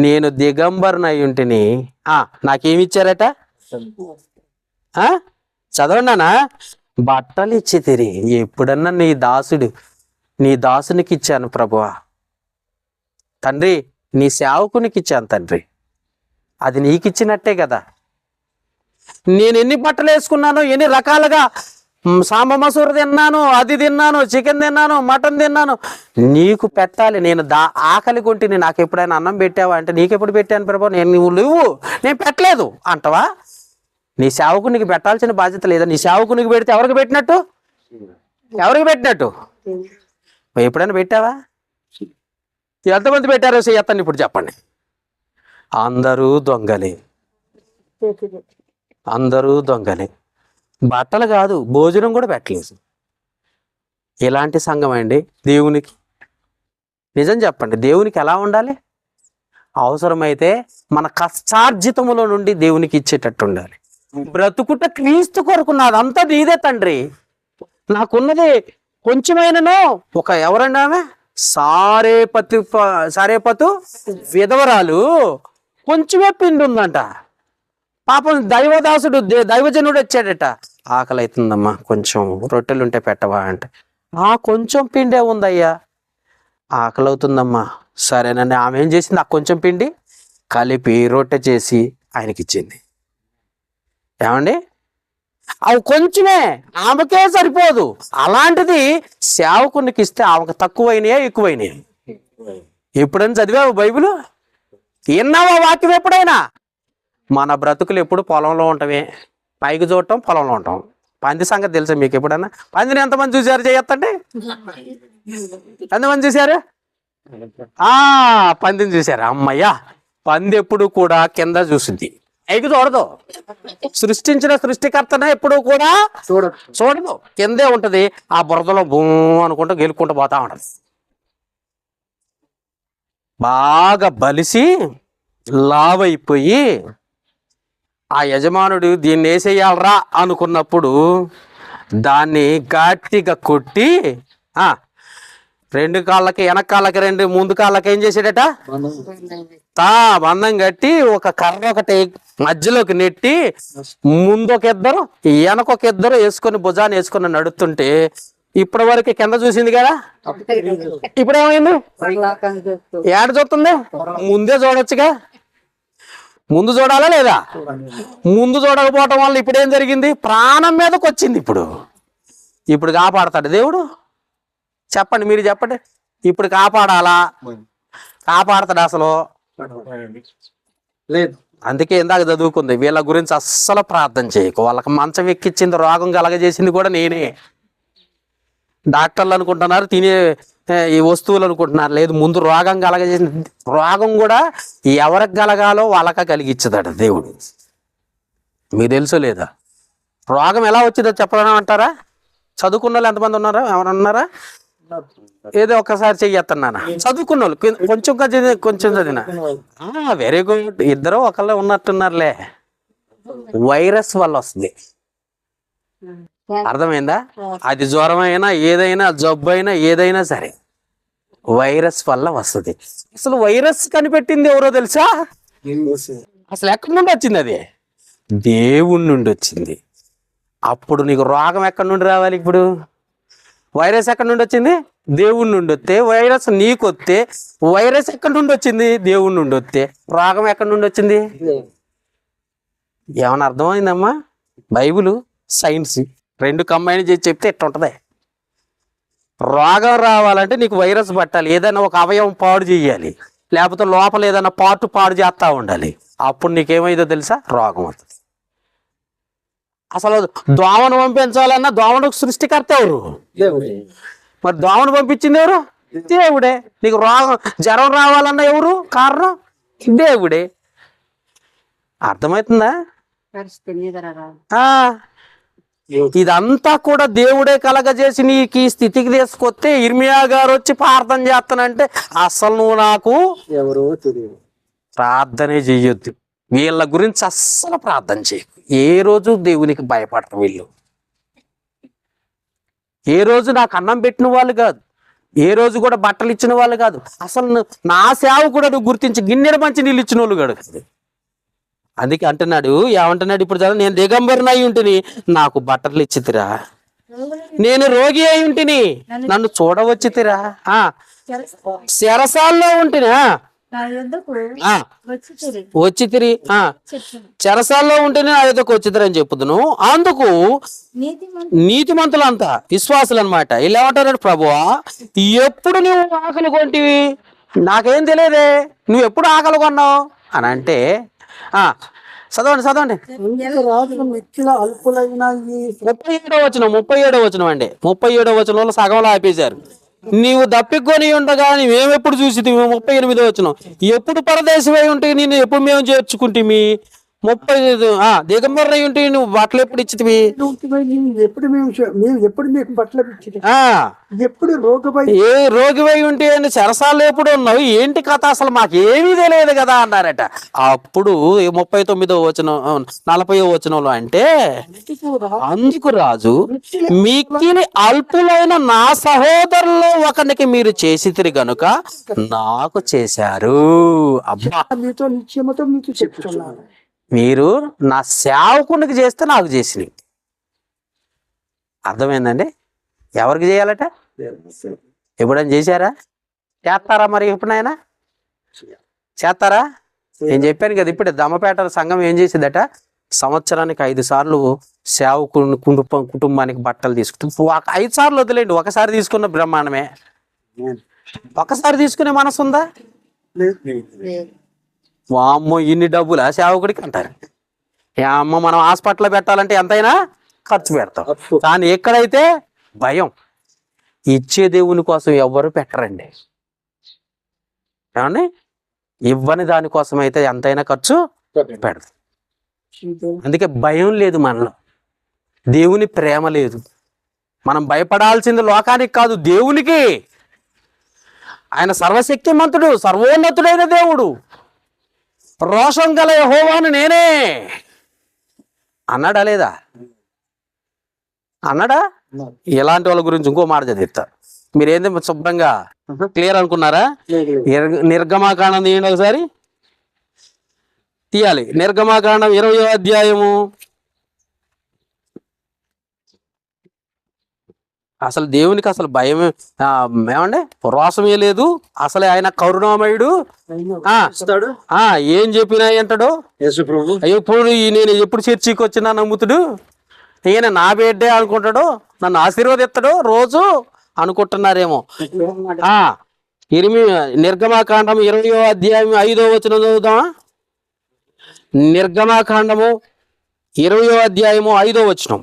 నేను దిగంబరనై ఉంటిని, నాకేమి ఇచ్చారట? చదవండానా? బట్టలు ఇచ్చి తిరిగి. ఎప్పుడన్నా నీ దాసునికి ఇచ్చాను ప్రభువా, తండ్రి నీ సేవకునికి ఇచ్చాను తండ్రి, అది నీకు ఇచ్చినట్టే కదా. నేను ఎన్ని బట్టలు వేసుకున్నానో, ఎన్ని రకాలుగా సాంబ మసూర తిన్నాను, అది తిన్నాను, చికెన్ తిన్నాను, మటన్ తిన్నాను, నీకు పెట్టాలి. నేను ఆకలి కొంటిని, నాకు ఎప్పుడైనా అన్నం పెట్టావా అంటే, నీకెప్పుడు పెట్టాను ప్రభు, నేను పెట్టలేదు అంటవా? నీ సేవకునికి పెట్టాల్సిన బాధ్యత లేదా? నీ సేవకునికి పెడితే ఎవరికి పెట్టినట్టు? ఎప్పుడైనా పెట్టావా? ఎంతమంది పెట్టారో చెయ్యత్తాను ఇప్పుడు చెప్పండి. అందరూ దొంగలే. బట్టలు కాదు, భోజనం కూడా పెట్టలేదు. ఎలాంటి సంఘం అండి దేవునికి? నిజం చెప్పండి, దేవునికి ఎలా ఉండాలి? అవసరమైతే మన కష్టార్జితములో నుండి దేవునికి ఇచ్చేటట్టు ఉండాలి. బ్రతుకుట క్రీస్తు కొరకు, నాదంతా నీదే తండ్రి, నాకున్నది కొంచెమైనను. ఎవరండి ఆమె? సారేపతు విధవరాలు, కొంచెమే పిండి ఉందంట. పాపం దైవజనుడు వచ్చాడట, ఆకలి అవుతుందమ్మా, కొంచెం రొట్టెలు ఉంటే పెట్టవా అంటే, కొంచెం పిండే ఉందయ్యా, ఆకలి అవుతుందమ్మా. సరేనండి. ఆమె ఏం చేసింది? ఆ కొంచెం పిండి కలిపి రొట్టె చేసి ఆయనకి ఇచ్చింది. ఏమండి? అవి కొంచెమే, ఆమెకే సరిపోదు. అలాంటిది సేవకునికి ఇస్తే ఆమెకు తక్కువైనాయా ఎక్కువైనాయా? ఎప్పుడైనా చదివావు బైబిల్? విన్నావా వాక్యం ఎప్పుడైనా? మన బ్రతుకులు ఎప్పుడు పొలంలో ఉంటామే, పైకి చూడటం, పొలంలో ఉంటాం. పంది సంగతి తెలుసా మీకు? ఎప్పుడన్నా పందిని ఎంతమంది చూసారు? చేయొత్తండి. ఎంతమంది చూసారు? పందిని చూసారు. అమ్మయ్యా, పంది ఎప్పుడు కూడా కింద చూసింది, పైకి చూడదు. సృష్టించిన సృష్టికర్తనే ఎప్పుడు కూడా చూడదు, కిందే ఉంటది. ఆ బురదలో భూ అనుకుంటూ గెలుక్కుంటూ పోతా ఉంటది. బాగా బలిసి లావైపోయి ఆ యజమానుడు దీన్ని వేసేయాలరా అనుకున్నప్పుడు దాన్ని గట్టిగా కొట్టి, రెండు కాళ్ళకి, వెనకాళ్ళకి, రెండు ముందు కాళ్ళకి ఏం చేసాడట? బంధం కట్టి ఒక కర్ర ఒకటి మధ్యలోకి నెట్టి ముందొక ఇద్దరు వెనకొక ఇద్దరు వేసుకొని భుజాన్ని వేసుకొని నడుస్తుంటే, ఇప్పటి వరకు కింద చూసింది కదా, ఇప్పుడు ఏమైంది? ఏడ చూస్తుంది? ముందే చూడొచ్చుగా. ముందు చూడాలా లేదా? ముందు చూడకపోవటం వల్ల ఇప్పుడు ఏం జరిగింది? ప్రాణం మీదకి వచ్చింది. ఇప్పుడు కాపాడతాడు దేవుడు? చెప్పండి, మీరు చెప్పండి. ఇప్పుడు కాపాడాలా? కాపాడతాడు అసలు? లేదు. అందుకే ఇందాక చదువుకుంది, వీళ్ళ గురించి అస్సలు ప్రార్థన చేయకు, వాళ్ళకి మంచం ఎక్కించింది, రోగం కలగజేసింది కూడా నేనే. డాక్టర్లు అనుకుంటున్నారు తినే ఈ వస్తువులు అనుకుంటున్నారు, లేదు, ముందు రోగం కలగజేసింది. రోగం కూడా ఎవరికి కలగాలో వాళ్ళక కలిగించదట దేవుడు. మీకు తెలుసో లేదా? రోగం ఎలా వచ్చిందో చెప్పడం అంటారా? చదువుకున్న వాళ్ళు ఎంతమంది ఉన్నారా? ఎవరన్నా ఉన్నారా? ఏదో ఒక్కసారి చెయ్యన్నానా? చదువుకున్న వాళ్ళు కొంచెం చదివిన. Very good. ఇద్దరు ఒకళ్ళే ఉన్నట్టున్నారులే. వైరస్ వల్ల వస్తుంది. అర్థమైందా? అది జ్వరం అయినా, ఏదైనా జబ్బు అయినా, ఏదైనా సరే వైరస్ వల్ల వస్తుంది. అసలు వైరస్ కనిపెట్టింది ఎవరో తెలుసా? అసలు ఎక్కడి నుండి వచ్చింది? అది దేవుడి నుండి వచ్చింది. అప్పుడు నీకు రోగం ఎక్కడి నుండి రావాలి? ఇప్పుడు వైరస్ ఎక్కడి నుండి వచ్చింది? దేవుడి నుండి వస్తే. వైరస్ నీకు వస్తే వైరస్ ఎక్కడి నుండి వచ్చింది? దేవుడి నుండి వస్తే. రోగం ఎక్కడి నుండి వచ్చింది? ఏమన్నా అర్థమైందమ్మా? బైబిల్, సైన్స్ రెండు కంబైన్ చేసి చెప్తే ఎట్లా ఉంటుంది. రోగం రావాలంటే నీకు వైరస్ పట్టాలి, ఏదైనా ఒక అవయవం పాడు చేయాలి, లేకపోతే లోపల ఏదైనా పాడు చేస్తూ ఉండాలి. అప్పుడు నీకేమైందో తెలుసా? రోగం అవుతుంది. అసలు దోమను పంపించాలన్నా దోమను సృష్టికర్త ఎవరు? మరి దోమను పంపించింది ఎవరు? దేవుడే. నీకు రోగం, జ్వరం రావాలన్నా ఎవరు కారణం? దేవుడే. అర్థమవుతుందా? ఇదంతా కూడా దేవుడే కలగజేసి నీకు ఈ స్థితికి తీసుకొస్తే ఇర్మియా గారు వచ్చి ప్రార్థన చేస్తానంటే అసలు నువ్వు నాకు ఎవరో తెలియదు. ప్రార్థనే చెయ్యొద్దు. వీళ్ళ గురించి అస్సలు ప్రార్థన చేయకు. ఏ రోజు దేవునికి భయపడరు వీళ్ళు. ఏ రోజు నాకు అన్నం పెట్టిన వాళ్ళు కాదు, ఏ రోజు కూడా బట్టలు ఇచ్చిన వాళ్ళు కాదు. అసలు నా సేవకుడు నువ్వు గుర్తించి గిన్నెర మంచి నీళ్ళు ఇచ్చిన వాళ్ళు కాదు. అందుకే అంటున్నాడు, ఏమంటున్నాడు ఇప్పుడు చదువు, నేను దిగంబరిని అయి ఉంటిని నాకు బట్టలు ఇచ్చితిరా, నేను రోగి అయి ఉంటిని నన్ను చూడవచ్చితిరా, చెరసాల్లో ఉంటినా నా యొద్దకు వచ్చి వచ్చి తిరిగి చెప్పాను. చెరసాల్లో ఉంటేనే నా యొద్దకు వచ్చితిరి అని చెప్పుదును. అందుకు నీతిమంతులంతా విశ్వాసులు అనమాట వీళ్ళు ఏమంటారు, ప్రభువా ఎప్పుడు నువ్వు ఆకలి కొంటివి, నాకేం తెలియదే, నువ్వు ఎప్పుడు ఆకలి కొన్నావు అని అంటే, చదవండి రాజులు మిక్కిల అల్పులైన ఈ 37వ వచనం అండి. 37వ వచనంలో సగంలో ఆపేశారు. నీవు దప్పికొని ఉండగా మేమెప్పుడు చూసి 38వ వచనం, ఎప్పుడు పరదేశమై ఉంటే నేను ఎప్పుడు మేము చేర్చుకుంటే 35 దిగంబరై ఉంటే నువ్వు బట్టలు ఎప్పుడు ఇచ్చితివి, ఎప్పుడు మీకు బట్టలు ఇచ్చి ఎప్పుడు రోగివై ఉంటే అని చెరసాల్లో ఎప్పుడు ఉన్నావు, ఏంటి కథ అసలు మాకేమీ తెలియదు కదా అన్నారట. అప్పుడు 39వ వచనం 40వ వచనంలో అంటే, అందుకు రాజు మిక్కిలి అల్పులైన నా సహోదరుల్లో ఒకరికి మీరు చేసితిరి గనుక నాకు చేశారు. అబ్బా, మీతో నిత్యముతో మీకు చెప్తున్నాను, మీరు నా సేవకునికి చేస్తే నాకు చేసినవి. అర్థమైందండి? ఎవరికి చేయాలట? ఎప్పుడైనా చేశారా? చేస్తారా? మరి ఎప్పుడైనా చేస్తారా? నేను చెప్పాను కదా ఇప్పుడే, దమ్మపేట సంఘం ఏం చేసిందట, సంవత్సరానికి 5 సార్లు సేవకుని కుటుంబానికి బట్టలు తీసుకుంటుంది. 5 సార్లు వదిలేండి, ఒకసారి తీసుకున్న బ్రహ్మాండమే. ఒకసారి తీసుకునే మనసు ఉందా? వామ్మో ఇన్ని డబ్బులా సేవకుడికి అంటారు. అమ్మ మనం హాస్పిటల్లో పెట్టాలంటే ఎంతైనా ఖర్చు పెడతాం. కానీ ఎక్కడైతే భయం, ఇచ్చే దేవుని కోసం ఎవ్వరు పెట్టరండి. ఏమండి? ఇవ్వని దానికోసం అయితే ఎంతైనా ఖర్చు పెడతాం. అందుకే భయం లేదు మనలో, దేవుని ప్రేమ లేదు. మనం భయపడాల్సింది లోకానికి కాదు, దేవునికి. ఆయన సర్వశక్తిమంతుడు, సర్వోన్నతుడైన దేవుడు. రోషం గల యెహోవాను నేనే అన్నాడా లేదా? అన్నాడా? ఇలాంటి వాళ్ళ గురించి ఇంకో మాట చదివిస్తా. మీరేంది శుభ్రంగా క్లియర్ అనుకున్నారా? నిర్గమాకాండం తీయండి ఒకసారి, తీయాలి. నిర్గమాకాండం 20వ అధ్యాయము. అసలు దేవునికి అసలు భయం ఏమండి, రోషమే లేదు. అసలే ఆయన కరుణామయుడు. ఏం చెప్పినా ఏంటాడు, ఎప్పుడు నేను ఎప్పుడు చర్చికి వచ్చినా నమ్ముతుడు, ఈయన నా బిడ్డే అనుకుంటాడు, నన్ను ఆశీర్వదిస్తాడు రోజు అనుకుంటున్నారేమో. నిర్గమాకాండం 20వ అధ్యాయం 5వ వచనం చదువుదామా? నిర్గమాకాండము 20వ అధ్యాయము 5వ వచనం.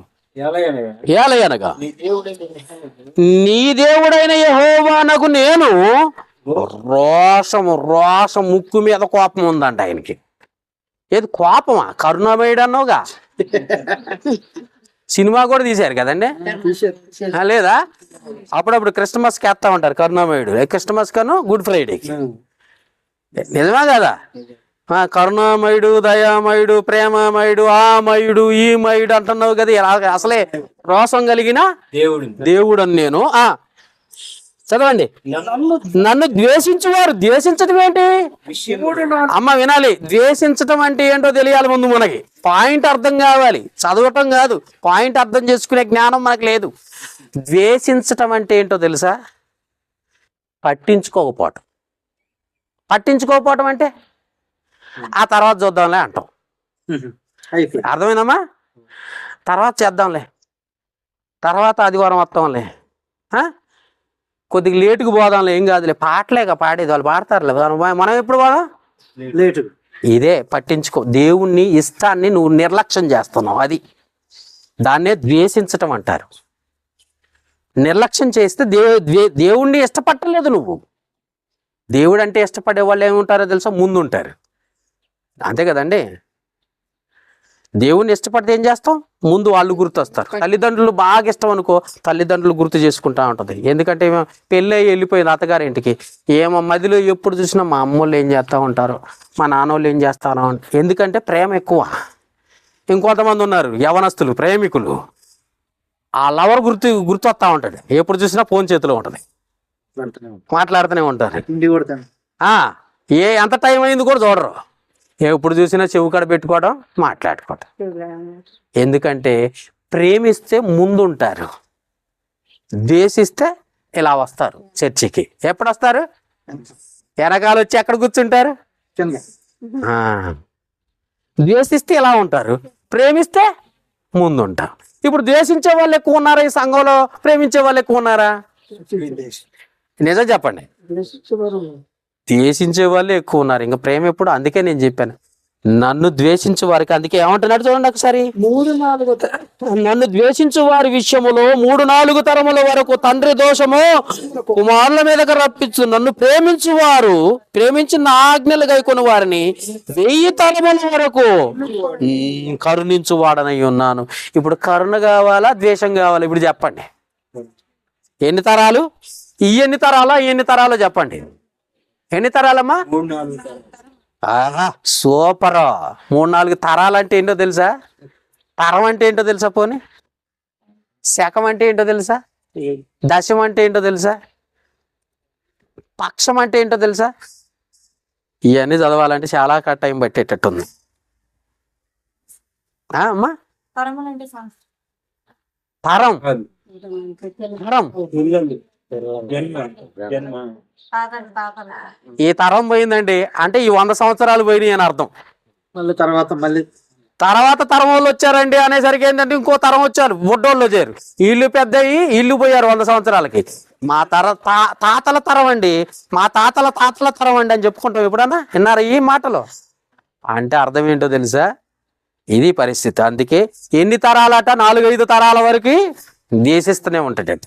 ఏలయనగా నీ దేవుడైన యెహోవానకు నేను రోషం ముక్కు మీద కోపం ఉందంట ఆయనకి. ఏది కోపమా? కరుణామయుడు అన్నావుగా, సినిమా కూడా తీశారు కదండి, లేదా? అప్పుడప్పుడు క్రిస్టమస్కి వేస్తా ఉంటారు కరుణామయుడు, క్రిస్టమస్ కను గుడ్ ఫ్రైడేకి. నిజమా కదా? కరుణామయుడు, దయామయుడు, ప్రేమమయుడు, ఆ మయుడు, ఈ మయుడు అంటున్నావు కదా. అసలే రోషం కలిగిన దేవుడు అని నేను. చదవండి. నన్ను ద్వేషించువారు, ద్వేషించడం ఏంటి అమ్మ వినాలి. ద్వేషించటం అంటే ఏంటో తెలియాలి ముందు మనకి. పాయింట్ అర్థం కావాలి, చదవటం కాదు. పాయింట్ అర్థం చేసుకునే జ్ఞానం మనకు లేదు. ద్వేషించటం అంటే ఏంటో తెలుసా? పట్టించుకోకపోవటం. పట్టించుకోకపోవటం అంటే ఆ తర్వాత చూద్దాంలే అంటాం. అర్థమైందమ్మా? తర్వాత చేద్దాంలే, తర్వాత ఆదివారం వస్తాంలే, కొద్దిగా లేటుకు పోదాంలే, ఏం కాదులే, పాటలేక పాడేది, వాళ్ళు పాడతారులే, మనం ఎప్పుడు పోదాం లేటు. ఇదే పట్టించుకో. దేవుణ్ణి ఇష్టాన్ని నువ్వు నిర్లక్ష్యం చేస్తున్నావు, అది దాన్నే ద్వేషించటం అంటారు. నిర్లక్ష్యం చేస్తే దేవుణ్ణి ఇష్టపట్టలేదు నువ్వు. దేవుడు అంటే ఇష్టపడే వాళ్ళు ఏముంటారో తెలుసా? ముందు ఉంటారు, అంతే కదండి. దేవుణ్ణి ఇష్టపడితే ఏం చేస్తాం? ముందు వాళ్ళు గుర్తొస్తారు. తల్లిదండ్రులు బాగా ఇష్టం అనుకో, తల్లిదండ్రులు గుర్తు చేసుకుంటా ఉంటుంది. ఎందుకంటే పెళ్ళి అయ్యి వెళ్ళిపోయింది అత్తగారింటికి, ఏమో మదిలో ఎప్పుడు చూసినా మా అమ్మోళ్ళు ఏం చేస్తూ ఉంటారో, మా నాన్నోళ్ళు ఏం చేస్తారో. ఎందుకంటే ప్రేమ ఎక్కువ. ఇంకొంతమంది ఉన్నారు యవనస్తులు, ప్రేమికులు, ఆ లవర్ గుర్తొస్తూ ఉంటాడు, ఎప్పుడు చూసినా ఫోన్ చేతిలో ఉంటుంది. మాట్లాడుతూనే ఉంటారు. ఇంటి కొడతాను. ఎంత టైం అయింది కూడా చూడరు. ఎప్పుడు చూసినా చెవు కాడ పెట్టుకోవడం, మాట్లాడుకోవడం. ఎందుకంటే ప్రేమిస్తే ముందుంటారు, ద్వేషిస్తే ఇలా వస్తారు చర్చికి. ఎప్పుడు వస్తారు? వెనకాల వచ్చి ఎక్కడ కూర్చుంటారు? ఆ, ద్వేషిస్తే ఇలా ఉంటారు, ప్రేమిస్తే ముందుంటారు. ఇప్పుడు ద్వేషించే వాళ్ళు ఎక్కువ ఉన్నారా ఈ సంఘంలో? ప్రేమించే వాళ్ళు ఎక్కువ ఉన్నారా? నిజం చెప్పండి. ద్వేషించే వాళ్ళే ఎక్కువ ఉన్నారు, ఇంకా ప్రేమ ఎప్పుడు. అందుకే నేను చెప్పాను, నన్ను ద్వేషించే వారికి, అందుకే ఏమంటున్నాడు చూడండి ఒకసారి, 3-4 నన్ను ద్వేషించు వారి విషయములో 3-4 తరముల వరకు తండ్రి దోషము కుమారుల మీదకి రప్పించు. నన్ను ప్రేమించి నా ఆజ్ఞలు గైకొని వారిని 1000 తరముల వరకు కరుణించు వాడనై ఉన్నాను. ఇప్పుడు కరుణ కావాలా, ద్వేషం కావాలా? ఇప్పుడు చెప్పండి, ఎన్ని తరాలు? ఎన్ని తరాలో చెప్పండి. ఎన్ని తరాలమ్మా? 3-4 సూపర్. 3-4 తరాలు అంటే ఏంటో తెలుసా? తరం అంటే ఏంటో తెలుసా? పోనీ శకం అంటే ఏంటో తెలుసా? దశం అంటే ఏంటో తెలుసా? పక్షం అంటే ఏంటో తెలుసా? ఇవన్నీ చదవాలంటే చాలా టైం పట్టేటట్టుంది. అమ్మా, తరం ఈ తరం పోయిందండి అంటే ఈ 100 సంవత్సరాలు పోయినాయి అని అర్థం. తర్వాత తరం వాళ్ళు వచ్చారండి అనేసరికి ఏంటంటే ఇంకో తరం వచ్చారు, బుడ్డోళ్ళు వచ్చారు, ఇల్లు పెద్దయి, ఇల్లు పోయారు 100 సంవత్సరాలకి. మా తాతల తరం అండి, మా తాతల తరం అండి అని చెప్పుకుంటాం. ఎప్పుడన్నా విన్నారా ఈ మాటలు? అంటే అర్థం ఏంటో తెలుసా? ఇది పరిస్థితి. అందుకే ఎన్ని తరాలట? 4-5 తరాల వరకు దేశిస్తూనే ఉంటాడట.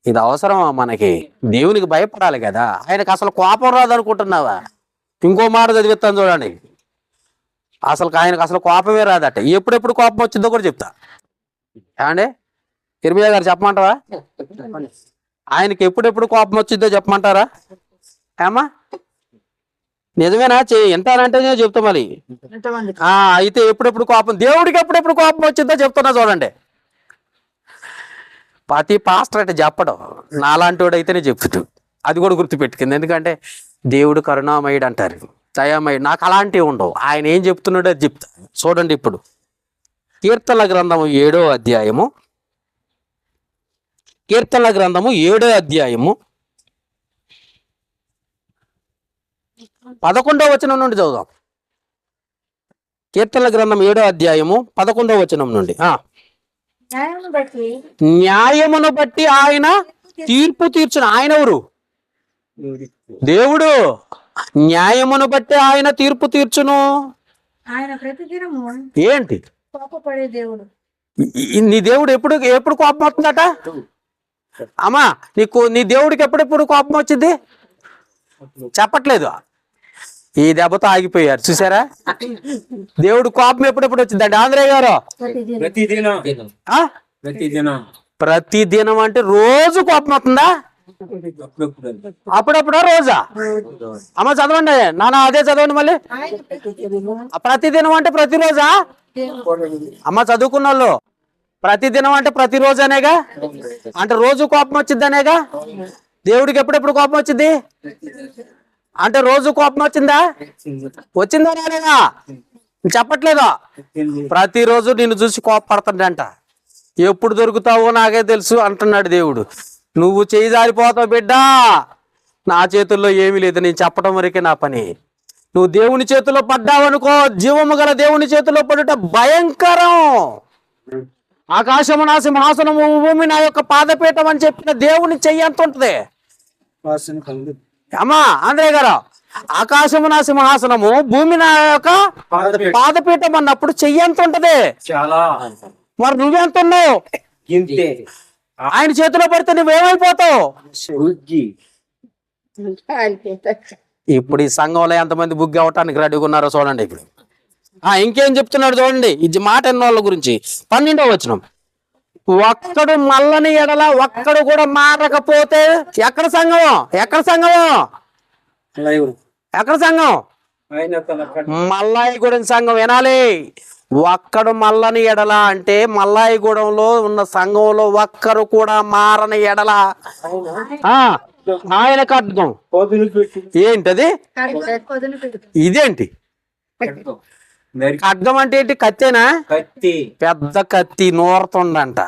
ఇది అవసరమా మనకి? దేవునికి భయపడాలి కదా. ఆయనకు అసలు కోపం రాదనుకుంటున్నావా? ఇంకో మాట చదివిస్తాను చూడండి, ఆయనకు అసలు కోపమే రాదట. ఎప్పుడెప్పుడు కోపం వచ్చిందో కూడా చెప్తా. ఏమండి ఇర్మియా గారు చెప్పమంటారా? ఆయనకి ఎప్పుడెప్పుడు కోపం వచ్చిందో చెప్పమంటారా? ఏమా నిజమేనా? ఎంతానంటే చెప్తా మరి. అయితే ఎప్పుడెప్పుడు కోపం, దేవుడికి ఎప్పుడెప్పుడు కోపం వచ్చిందో చెప్తున్నా చూడండి. ప్రతి పాస్టర్ అంటే చెప్పడం, నాలాంటి వాడు అయితేనే చెప్తుడు. అది కూడా గుర్తుపెట్టుకుంది. ఎందుకంటే దేవుడు కరుణామయుడు అంటారు, దయామయుడు. నాకు అలాంటివి ఉండవు. ఆయన ఏం చెప్తున్నాడో అది చెప్తా. చూడండి ఇప్పుడు కీర్తనల గ్రంథము 7వ అధ్యాయము, 11వ వచనం నుండి చదువుదాం. కీర్తనల గ్రంథం 7వ అధ్యాయము 11వ వచనం నుండి. న్యాయమును బట్టి ఆయన తీర్పు తీర్చును. ఆయన ఎవరు? దేవుడు. న్యాయమును బట్టి ఆయన తీర్పు తీర్చును. ఏంటి? నీ దేవుడు ఎప్పుడు కోపం వస్తుందట? అమ్మా నీ దేవుడికి ఎప్పుడెప్పుడు కోపం వచ్చింది? చెప్పట్లేదు. ఈ దెబ్బతో ఆగిపోయారు చూసారా? దేవుడు కోపం ఎప్పుడెప్పుడు వచ్చిందండి ఆంధ్రయ్య గారు? ప్రతిదినం అంటే రోజు కోపం వస్తుందా? అప్పుడప్పుడా రోజా? అమ్మ చదవండి నాన్న, అదే చదవండి మళ్ళీ. ప్రతిదినం అంటే ప్రతిరోజా? అమ్మ చదువుకున్న వాళ్ళు, ప్రతిదినం అంటే ప్రతిరోజు అనేగా, అంటే రోజు కోపం వచ్చింది అనేగా. దేవుడికి ఎప్పుడెప్పుడు కోపం వచ్చింది అంటే రోజు కోపం వచ్చిందా? వచ్చిందా అనేగా? చెప్పట్లేదా? ప్రతిరోజు నిన్ను చూసి కోపపడుతుండంట. ఎప్పుడు దొరుకుతావో నాకే తెలుసు అంటున్నాడు దేవుడు. నువ్వు చేయి జారిపోతావు బిడ్డా, నా చేతుల్లో ఏమీ లేదు, నేను చెప్పడం వరకే నా పని. నువ్వు దేవుని చేతిలో పడ్డావనుకో, జీవము గల దేవుని చేతిలో పడుట భయంకరం. ఆకాశము నా సింహాసనము, భూమి నా యొక్క పాదపీఠం అని చెప్పిన దేవుని చెయ్యి ఎంత ఉంటది అమ్మా ఆంధ్రయ్య గారు? ఆకాశము నా సింహాసనము, భూమి నా యొక్క పాదపీఠం అన్నప్పుడు చెయ్యి ఎంత ఉంటది? మరి నువ్వెంత ఉన్నావు? ఆయన చేతిలో పడితే నువ్వేమైపోతావు? ఇప్పుడు ఈ సంఘంలో ఎంతమంది బుగ్గి అవటానికి రెడీగా ఉన్నారో చూడండి. ఇప్పుడు ఇంకేం చెప్తున్నాడు చూడండి ఇది మాట ఎన్నోళ్ళ గురించి. 12వ వచనం, ఒక్కడు మల్లని ఎడల ఒక్కడు కూడా మారకపోతే ఎక్కడ సంఘం? ఎక్కడ సంఘం? ఎక్కడ సంఘం? మల్లాయి గుడి సంఘం వినాలి. ఒక్కడు మల్లని ఎడల అంటే మల్లాయిగూడెంలో ఉన్న సంఘంలో ఒక్కరు కూడా మారని ఎడల ఆ, ఆయన ఖడ్గం. ఏంటది? ఇదేంటి ఖడ్గం అంటే ఏంటి? కత్తేనా? పెద్ద కత్తి నూరుతుండంట.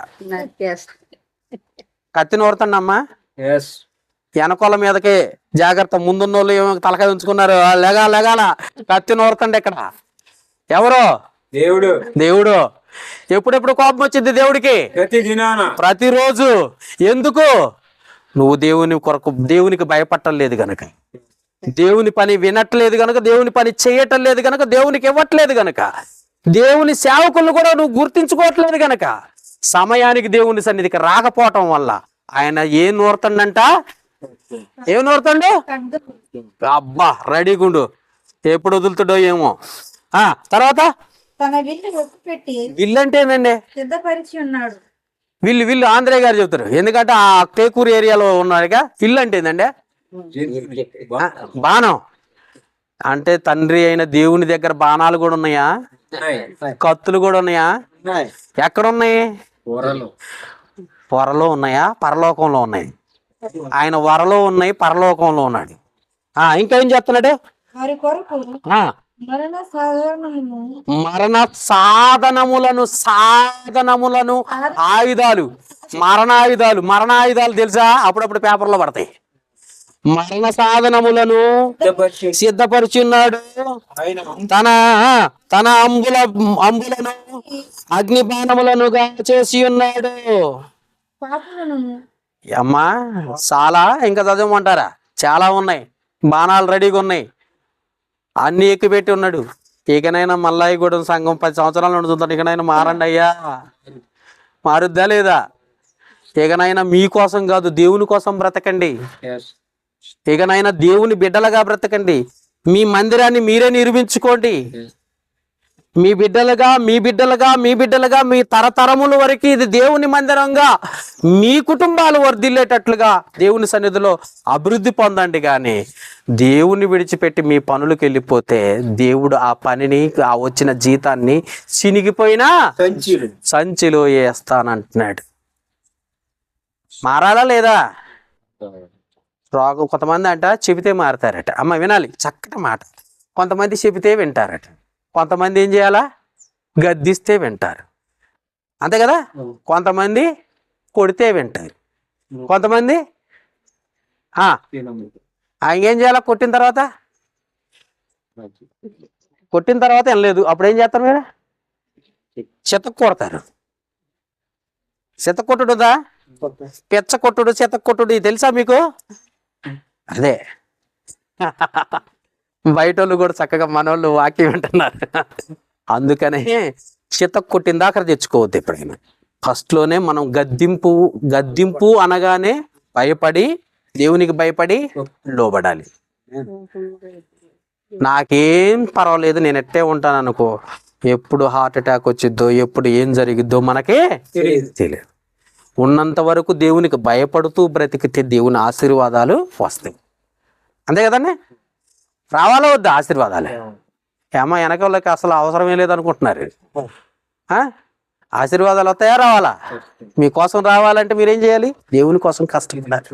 కత్తి నూరుతుండమ్మా. వెనకొల మీదకి జాగ్రత్త. ముందున్న వాళ్ళు ఏమో తలకాయ ఉంచుకున్నారు, లెగాల కత్తి నూరుతుండే. ఇక్కడ ఎవరు? దేవుడు. ఎప్పుడెప్పుడు కోపం వచ్చింది దేవుడికి? ప్రతిరోజు. ఎందుకు? నువ్వు దేవుని కొరకు, దేవునికి భయపట్టలేదు గనక, దేవుని పని వినట్లేదు గనక, దేవుని పని చేయటం లేదు గనక, దేవునికి ఇవ్వట్లేదు గనక, దేవుని సేవకులను కూడా నువ్వు గుర్తించుకోవట్లేదు గనక, సమయానికి దేవుని సన్నిధికి రాకపోవటం వల్ల ఆయన ఏం నూరుతండంట? ఏం నూరుతండు? అబ్బా రెడీగుండు, ఎప్పుడు వదులుతాడో ఏమో. తర్వాత తన విల్లు పెట్టి విల్లు అంటే ఏంటండి? సిద్ధపరిచి ఉన్నాడు. విల్లు ఆంధ్రయ్య గారు చెబుతారు, ఎందుకంటే ఆ టేకూరు ఏరియాలో ఉన్నాడుగా. విల్లు అంటే ఏంటండి? బాణం. అంటే తండ్రి అయిన దేవుని దగ్గర బాణాలు కూడా ఉన్నాయా? కత్తులు కూడా ఉన్నాయా? ఎక్కడున్నాయి? పొరలో ఉన్నాయా? పరలోకంలో ఉన్నాయి. ఆయన వరలో ఉన్నాయి, పరలోకంలో ఉన్నాడు. ఇంకేం చెప్తున్నాడు? వారి కొరకు మరణ సాధనములను ఆయుధాలు, మరణాయుధాలు తెలుసా? అప్పుడప్పుడు పేపర్లో పడతాయి. మరణ సాధనములను సిద్ధపరిచున్నాడు. తన అంబులను అగ్నిబాణములనుగా చేసి ఉన్నాడు. అమ్మా చాలా ఇంకా చదవమంటారా? చాలా ఉన్నాయి. బాణాలు రెడీగా ఉన్నాయి, అన్ని ఎక్కిపెట్టి ఉన్నాడు. ఇకనైనా మల్లాయిగూడెం సంఘం 10 సంవత్సరాల నుండి చూద్దాం. ఇకనైనా మారండి అయ్యా. మారుద్దా లేదా? ఇకనైనా మీకోసం కాదు, దేవుని కోసం బ్రతకండి. ఇకనైనా దేవుని బిడ్డలుగా బ్రతకండి. మీ మందిరాన్ని మీరే నిర్మించుకోండి. మీ బిడ్డలుగా మీ తరతరముల వరకు ఇది దేవుని మందిరంగా మీ కుటుంబాలు వర్ధిల్లేటట్లుగా దేవుని సన్నిధిలో అభివృద్ధి పొందండి. కానీ దేవుని విడిచిపెట్టి మీ పనులకు వెళ్ళిపోతే దేవుడు ఆ పనిని, ఆ వచ్చిన జీతాన్ని చినిగిపోయినా సంచిలో వేస్తానంటున్నాడు. మారాలా లేదా? కొంతమంది అంట చెబితే మారతారట. అమ్మ వినాలి, చక్కటి మాట. కొంతమంది చెబితే వింటారట, కొంతమంది ఏం చేయాలా? గద్దిస్తే వింటారు, అంతే కదా? కొంతమంది కొడితే వింటారు, కొంతమంది ఇంకేం చేయాలా? కొట్టిన తర్వాత వినలేదు, అప్పుడు ఏం చేస్తారు మీరు? చెత్త కొడతారు. చెత్త కొట్టుడుదా? పెచ్చ కొట్టుడు, చెత్త కొట్టుడు తెలుసా మీకు? అదే బయట వాళ్ళు కూడా చక్కగా మనోళ్ళు వాక్యం వింటున్నారు. అందుకనే చెత్త కొట్టిన దాకా తెచ్చుకోవద్దు ఎప్పుడైనా. ఫస్ట్లోనే మనం గద్దింపు అనగానే భయపడి, దేవునికి భయపడి లోబడాలి. నాకేం పర్వాలేదు, నేను ఎట్టే ఉంటాను అనుకో, ఎప్పుడు హార్ట్ అటాక్ వచ్చిద్దో, ఎప్పుడు ఏం జరిగిద్దో మనకే తెలియదు. ఉన్నంత వరకు దేవునికి భయపడుతూ బ్రతికితే దేవుని ఆశీర్వాదాలు వస్తాయి, అంతే కదండి? రావాలా వద్దా ఆశీర్వాదాలు? ఏమో వెనక వాళ్ళకి అసలు అవసరమే లేదనుకుంటున్నారు. ఆశీర్వాదాలు వస్తాయా? రావాలా? మీకోసం రావాలంటే మీరేం చేయాలి? దేవుని కోసం కష్టపడాలి,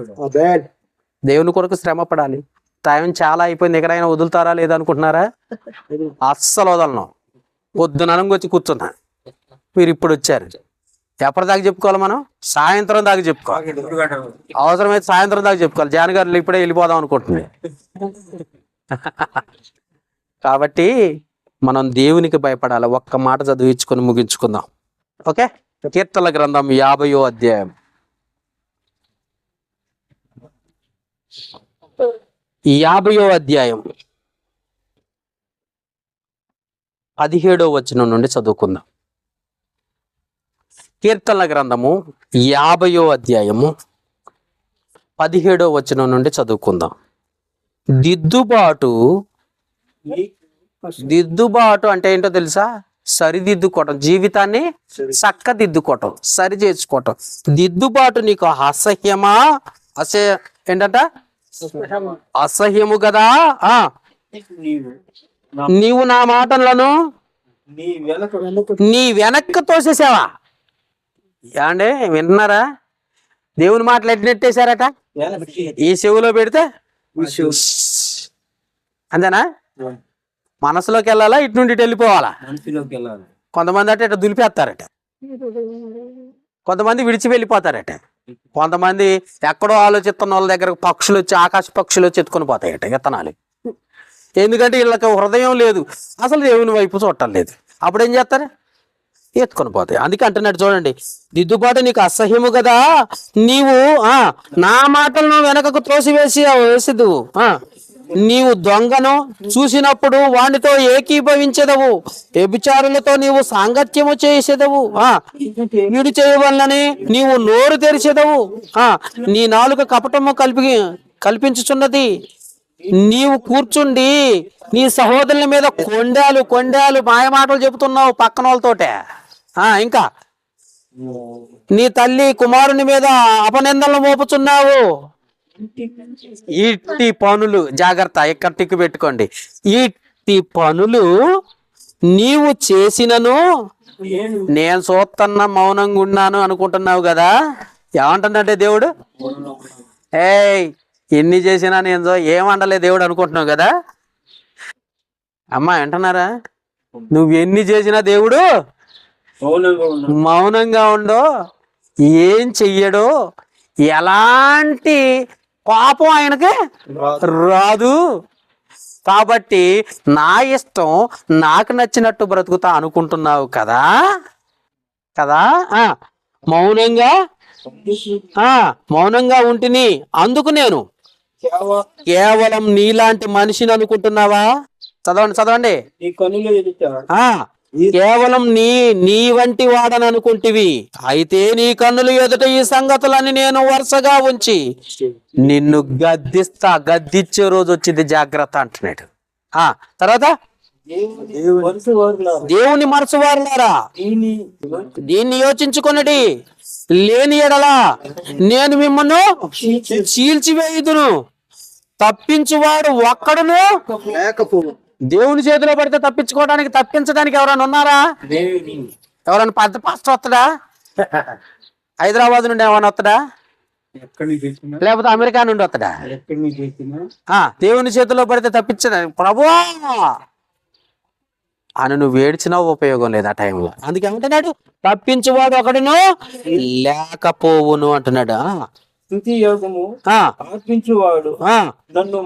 దేవుని కొరకు శ్రమ పడాలి. టైం చాలా అయిపోయింది, ఎక్కడైనా వదులుతారా లేదనుకుంటున్నారా? అస్సలు వదలను. పొద్దుననంగా వచ్చి కూర్చున్నా, మీరు ఇప్పుడు వచ్చారు. ఎప్పటిదాకా చెప్పుకోవాలి మనం? సాయంత్రం దాకా చెప్పుకోవాలి. అవసరమైతే సాయంత్రం దాకా చెప్పుకోవాలి. జాన్ గారు ఇప్పుడే వెళ్ళిపోదాం అనుకుంటుంది. కాబట్టి మనం దేవునికి భయపడాలి. ఒక్క మాట చదివించుకొని ముగించుకుందాం. ఓకే, కీర్తనల గ్రంథం 50వ అధ్యాయం 17వ వచనం నుండి చదువుకుందాం. కీర్తనల గ్రంథము 50వ అధ్యాయము 17వ వచనం నుండి చదువుకుందాం. దిద్దుబాటు అంటే ఏంటో తెలుసా? సరిదిద్దుకోవటం, జీవితాన్ని చక్కదిద్దుకోవటం, సరి చేసుకోవటం. దిద్దుబాటు నీకు అసహ్యమా? ఏంటంట? అసహ్యము కదా. నీవు నా మాటలను నీ వెనక్కి తోసేసావా? ఏమండి వింటున్నారా? దేవుని మాటలు ఎట్లా నెట్టేశారట? ఈ చెవులో పెడితే అంతేనా? మనసులోకి వెళ్ళాలా, ఇటు నుండి ఇటు వెళ్ళిపోవాలా? కొంతమంది అంటే ఇట్లా దులిపేస్తారట, కొంతమంది విడిచి వెళ్ళిపోతారట, కొంతమంది ఎక్కడో ఆలోచిస్తున్న వాళ్ళ దగ్గర పక్షులు వచ్చి, ఆకాశ పక్షులు వచ్చి ఎత్తుకొని పోతాయట విత్తనాలు. ఎందుకంటే వీళ్ళకి హృదయం లేదు, అసలు దేవుని వైపు చూడటం లేదు. అప్పుడు ఏం చేస్తారు? ఎత్తుకొని పోతాయి. అందుకే అంటున్నాడు చూడండి, దిద్దుబాటు నీకు అసహ్యము కదా, నీవు నా మాటలను వెనకకు వేసేదు, నీవు దొంగను చూసినప్పుడు వానితో ఏకీభవించదవు, వ్యభిచారులతో నీవు సాంగత్యము చేసేదవు, వీడు చేయవలనని నీవు నోరు తెరిచెదవు, నీ నాలుక కపటము కల్పించుచున్నది, నీవు కూర్చుండి నీ సహోదరుల మీద కొండాలు మాయ మాటలు చెబుతున్నావు పక్కన వాళ్ళతోటే. ఇంకా నీ తల్లి కుమారుని మీద అపనిందలను మోపుచున్నావు. ఇట్టి పనులు, జాగ్రత్త, ఇక్కడ టిక్కు పెట్టుకోండి, ఇట్టి పనులు నీవు చేసినను నేను చూస్తున్నా మౌనంగా ఉన్నాను అనుకుంటున్నావు కదా. ఏమంటున్నాడే దేవుడు? ఎన్ని చేసినా నేను ఏమండలే దేవుడు అనుకుంటున్నావు కదా. అమ్మా వింటున్నారా? నువ్వు ఎన్ని చేసినా దేవుడు మౌనంగా ఉండో, ఏం చెయ్యడో, ఎలాంటి పాపం ఆయనకి రాదు. కాబట్టి నా ఇష్టం నాకు నచ్చినట్టు బ్రతుకుతా అనుకుంటున్నావు కదా కదా. మౌనంగా ఉంటిని, అందుకు నేను కేవలం నీలాంటి మనిషిని అనుకుంటున్నావా? చదవండి. కేవలం నీ వంటి వాడని అనుకుంటివి, అయితే నీ కన్నులు ఎదుట ఈ సంగతులని నేను వరుసగా ఉంచి నిన్ను గద్దిచ్చే రోజు వచ్చింది, జాగ్రత్త అంటున్నాడు. తర్వాత దేవుని మనసువారులారా దీన్ని యోచించుకొనడి, లేని ఎడలా నేను మిమ్మల్ని చీల్చివేయుదును, తప్పించువాడు ఒక్కడును లేకపోవు. దేవుని చేతిలో పడితే తప్పించడానికి ఎవరైనా ఉన్నారా? ఎవరైనా పెద్ద పాస్టర్ వస్తాడా? హైదరాబాద్ నుండి ఏమైనా వస్తాడా? లేకపోతే అమెరికా నుండి వస్తాడా? దేవుని చేతిలో పడితే తప్పించడానికి ప్రభువా అని నువ్వు ఏడ్చినా ఉపయోగం లేదు ఆ టైంలో. అందుకే ఏమంటున్నాడు? తప్పించువాడు ఒకడును లేకపోవును అంటున్నాడు. నన్ను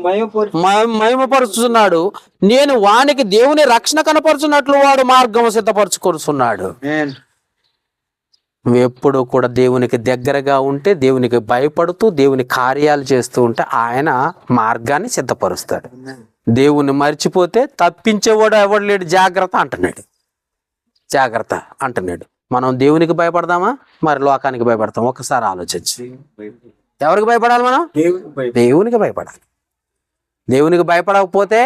మహిమపరుచున్నాడు, నేను వానికి దేవుని రక్షణ కనపరుచున్నట్లు వాడు మార్గం సిద్ధపరచుకొస్తున్నాడు. నువ్వు ఎప్పుడు కూడా దేవునికి దగ్గరగా ఉంటే, దేవునికి భయపడుతూ దేవుని కార్యాలు చేస్తూ ఉంటే ఆయన మార్గాన్ని సిద్ధపరుస్తాడు. దేవుని మర్చిపోతే తప్పించేవాడు ఎవడు లేడు, జాగ్రత్త అంటున్నాడు. మనం దేవునికి భయపడదామా, మరి లోకానికి భయపడతాం? ఒకసారి ఆలోచించి, ఎవరికి భయపడాలి? మనం దేవునికి భయపడాలి. దేవునికి భయపడకపోతే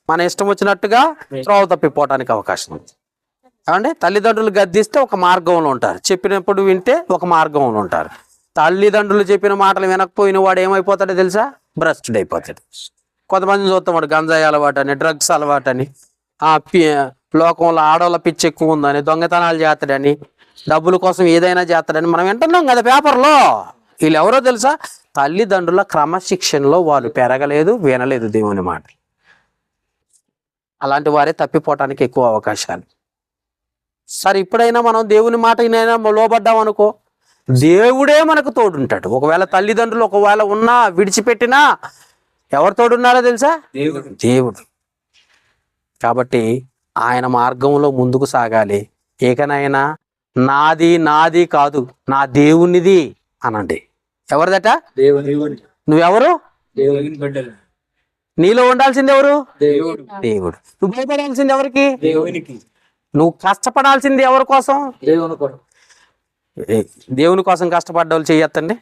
మన ఇష్టం వచ్చినట్టుగా త్రోవ తప్పిపోవటానికి అవకాశం ఉంది. ఏమంటే తల్లిదండ్రులు గద్దిస్తే ఒక మార్గంలో ఉంటారు, చెప్పినప్పుడు వింటే ఒక మార్గంలో ఉంటారు. తల్లిదండ్రులు చెప్పిన మాటలు వినకపోయిన వాడు ఏమైపోతాడో తెలుసా? భ్రష్టుడు అయిపోతాడు. కొంతమందిని చూస్తాం, వాడు గంజాయి అలవాటని, డ్రగ్స్ అలవాటని, లోకంలో ఆడవాళ్ళ పిచ్చి ఎక్కువ ఉందని, దొంగతనాలు చేస్తాడని, డబ్బుల కోసం ఏదైనా చేస్తాడని మనం వింటున్నాం కదా పేపర్లో. వీళ్ళు ఎవరో తెలుసా? తల్లిదండ్రుల క్రమశిక్షణలో వాళ్ళు పెరగలేదు, వినలేదు దేవుని మాట. అలాంటి వారే తప్పిపోవటానికి ఎక్కువ అవకాశాలు. సరే, ఇప్పుడైనా మనం దేవుని మాటనైనా లోబడ్డాం అనుకో, దేవుడే మనకు తోడుంటాడు. ఒకవేళ తల్లిదండ్రులు ఒకవేళ ఉన్నా విడిచిపెట్టినా ఎవరు తోడున్నారో తెలుసా? దేవుడు. కాబట్టి ఆయన మార్గంలో ముందుకు సాగాలి. ఏకనైనా నాది కాదు, నా దేవునిది అనండి. ఎవరిదట? నువ్వెవరు? నీలో ఉండాల్సింది ఎవరు? దేవుడు. నువ్వు భయపడాల్సింది ఎవరికి? నువ్వు కష్టపడాల్సింది ఎవరి కోసం? దేవుని కోసం కష్టపడ్డ వాళ్ళు చెయ్యొద్దండి.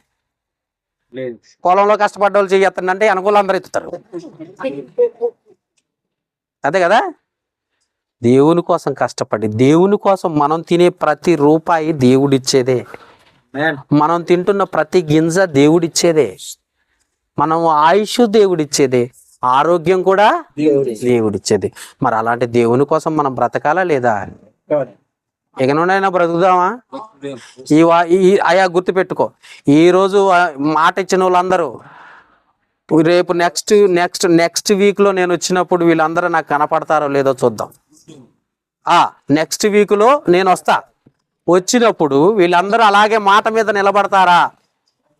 పొలంలో కష్టపడ్డ వాళ్ళు చెయ్యొద్దండి అంటే అనుకూలం అందరూ ఎత్తుతారు. అదే కదా. దేవుని కోసం కష్టపడి, దేవుని కోసం మనం తినే ప్రతి రూపాయి దేవుడిచ్చేదే, మనం తింటున్న ప్రతి గింజ దేవుడిచ్చేదే, మనం ఆయుష్ దేవుడిచ్చేదే, ఆరోగ్యం కూడా దేవుడిచ్చేది. మరి అలాంటి దేవుని కోసం మనం బ్రతకాలా లేదా? ఇక నుండైనా బ్రతుకుదామా? అయా గుర్తుపెట్టుకో, ఈరోజు మాట ఇచ్చిన వాళ్ళందరూ రేపు నెక్స్ట్ వీక్లో నేను వచ్చినప్పుడు వీళ్ళందరూ నాకు కనపడతారో లేదో చూద్దాం. నెక్స్ట్ వీక్లో నేను వస్తా. వచ్చినప్పుడు వీళ్ళందరూ అలాగే మాట మీద నిలబడతారా,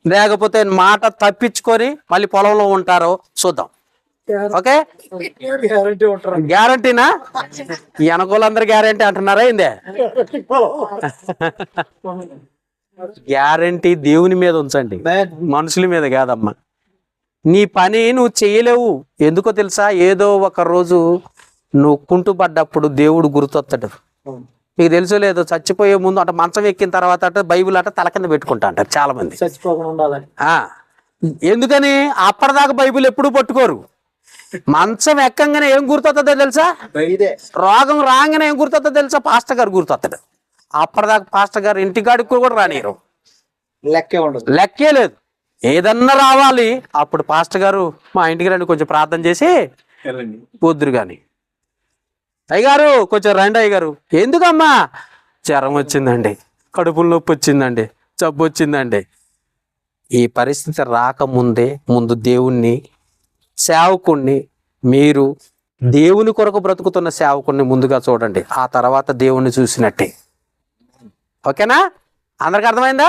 లేకపోతే మాట తప్పించుకొని మళ్ళీ పొలంలో ఉంటారో చూద్దాం. ఓకే, గ్యారంటీనా? ఈ అనుకూలందరూ గ్యారంటీ అంటున్నారా ఏందే? గ్యారంటీ దేవుని మీద ఉంచండి, మనుషుల మీద కాదమ్మా. నీ పని నువ్వు చేయలేవు. ఎందుకో తెలుసా? ఏదో ఒక రోజు నువ్వు కుంటుపడ్డప్పుడు దేవుడు గుర్తొస్తాడు. మీకు తెలుసో లేదో, చచ్చిపోయే ముందు అంటే మంచం ఎక్కిన తర్వాత అట బైబిల్ అట తల కింద పెట్టుకుంటా అంటారు చాలా మంది. ఎందుకని? అప్పటిదాకా బైబిల్ ఎప్పుడు పట్టుకోరు. మంచం ఎక్కంగానే ఏం గుర్తొస్తుందో తెలుసా? రోగం రాగానే ఏం గుర్తొస్తుందో తెలుసా? పాస్టర్ గారు గుర్తొస్తాడు. అప్పటిదాకా పాస్టర్ గారు ఇంటికాడికి కూడా రానియరు, లెక్కే లేదు. ఏదన్నా రావాలి అప్పుడు పాస్టర్ గారు మా ఇంటికి రండి, కొంచెం ప్రార్థన చేసి పొద్దురు కానీ అయ్యగారు కొంచెం రండి అయ్యగారు. ఎందుకమ్మా? జ్వరం వచ్చిందండి, కడుపుల నొప్పి వచ్చిందండి, జబ్బు వచ్చిందండి. ఈ పరిస్థితి రాకముందే ముందు దేవుణ్ణి, సేవకుణ్ణి, మీరు దేవుని కొరకు బ్రతుకుతున్న సేవకుణ్ణి ముందుగా చూడండి. ఆ తర్వాత దేవుణ్ణి చూసినట్టే. ఓకేనా? అందరికి అర్థమైందా?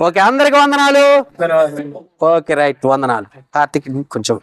ఓకే, అందరికి వందనాలు. ఓకే, రైట్, వందనాలు. కార్తీక్ కొంచెం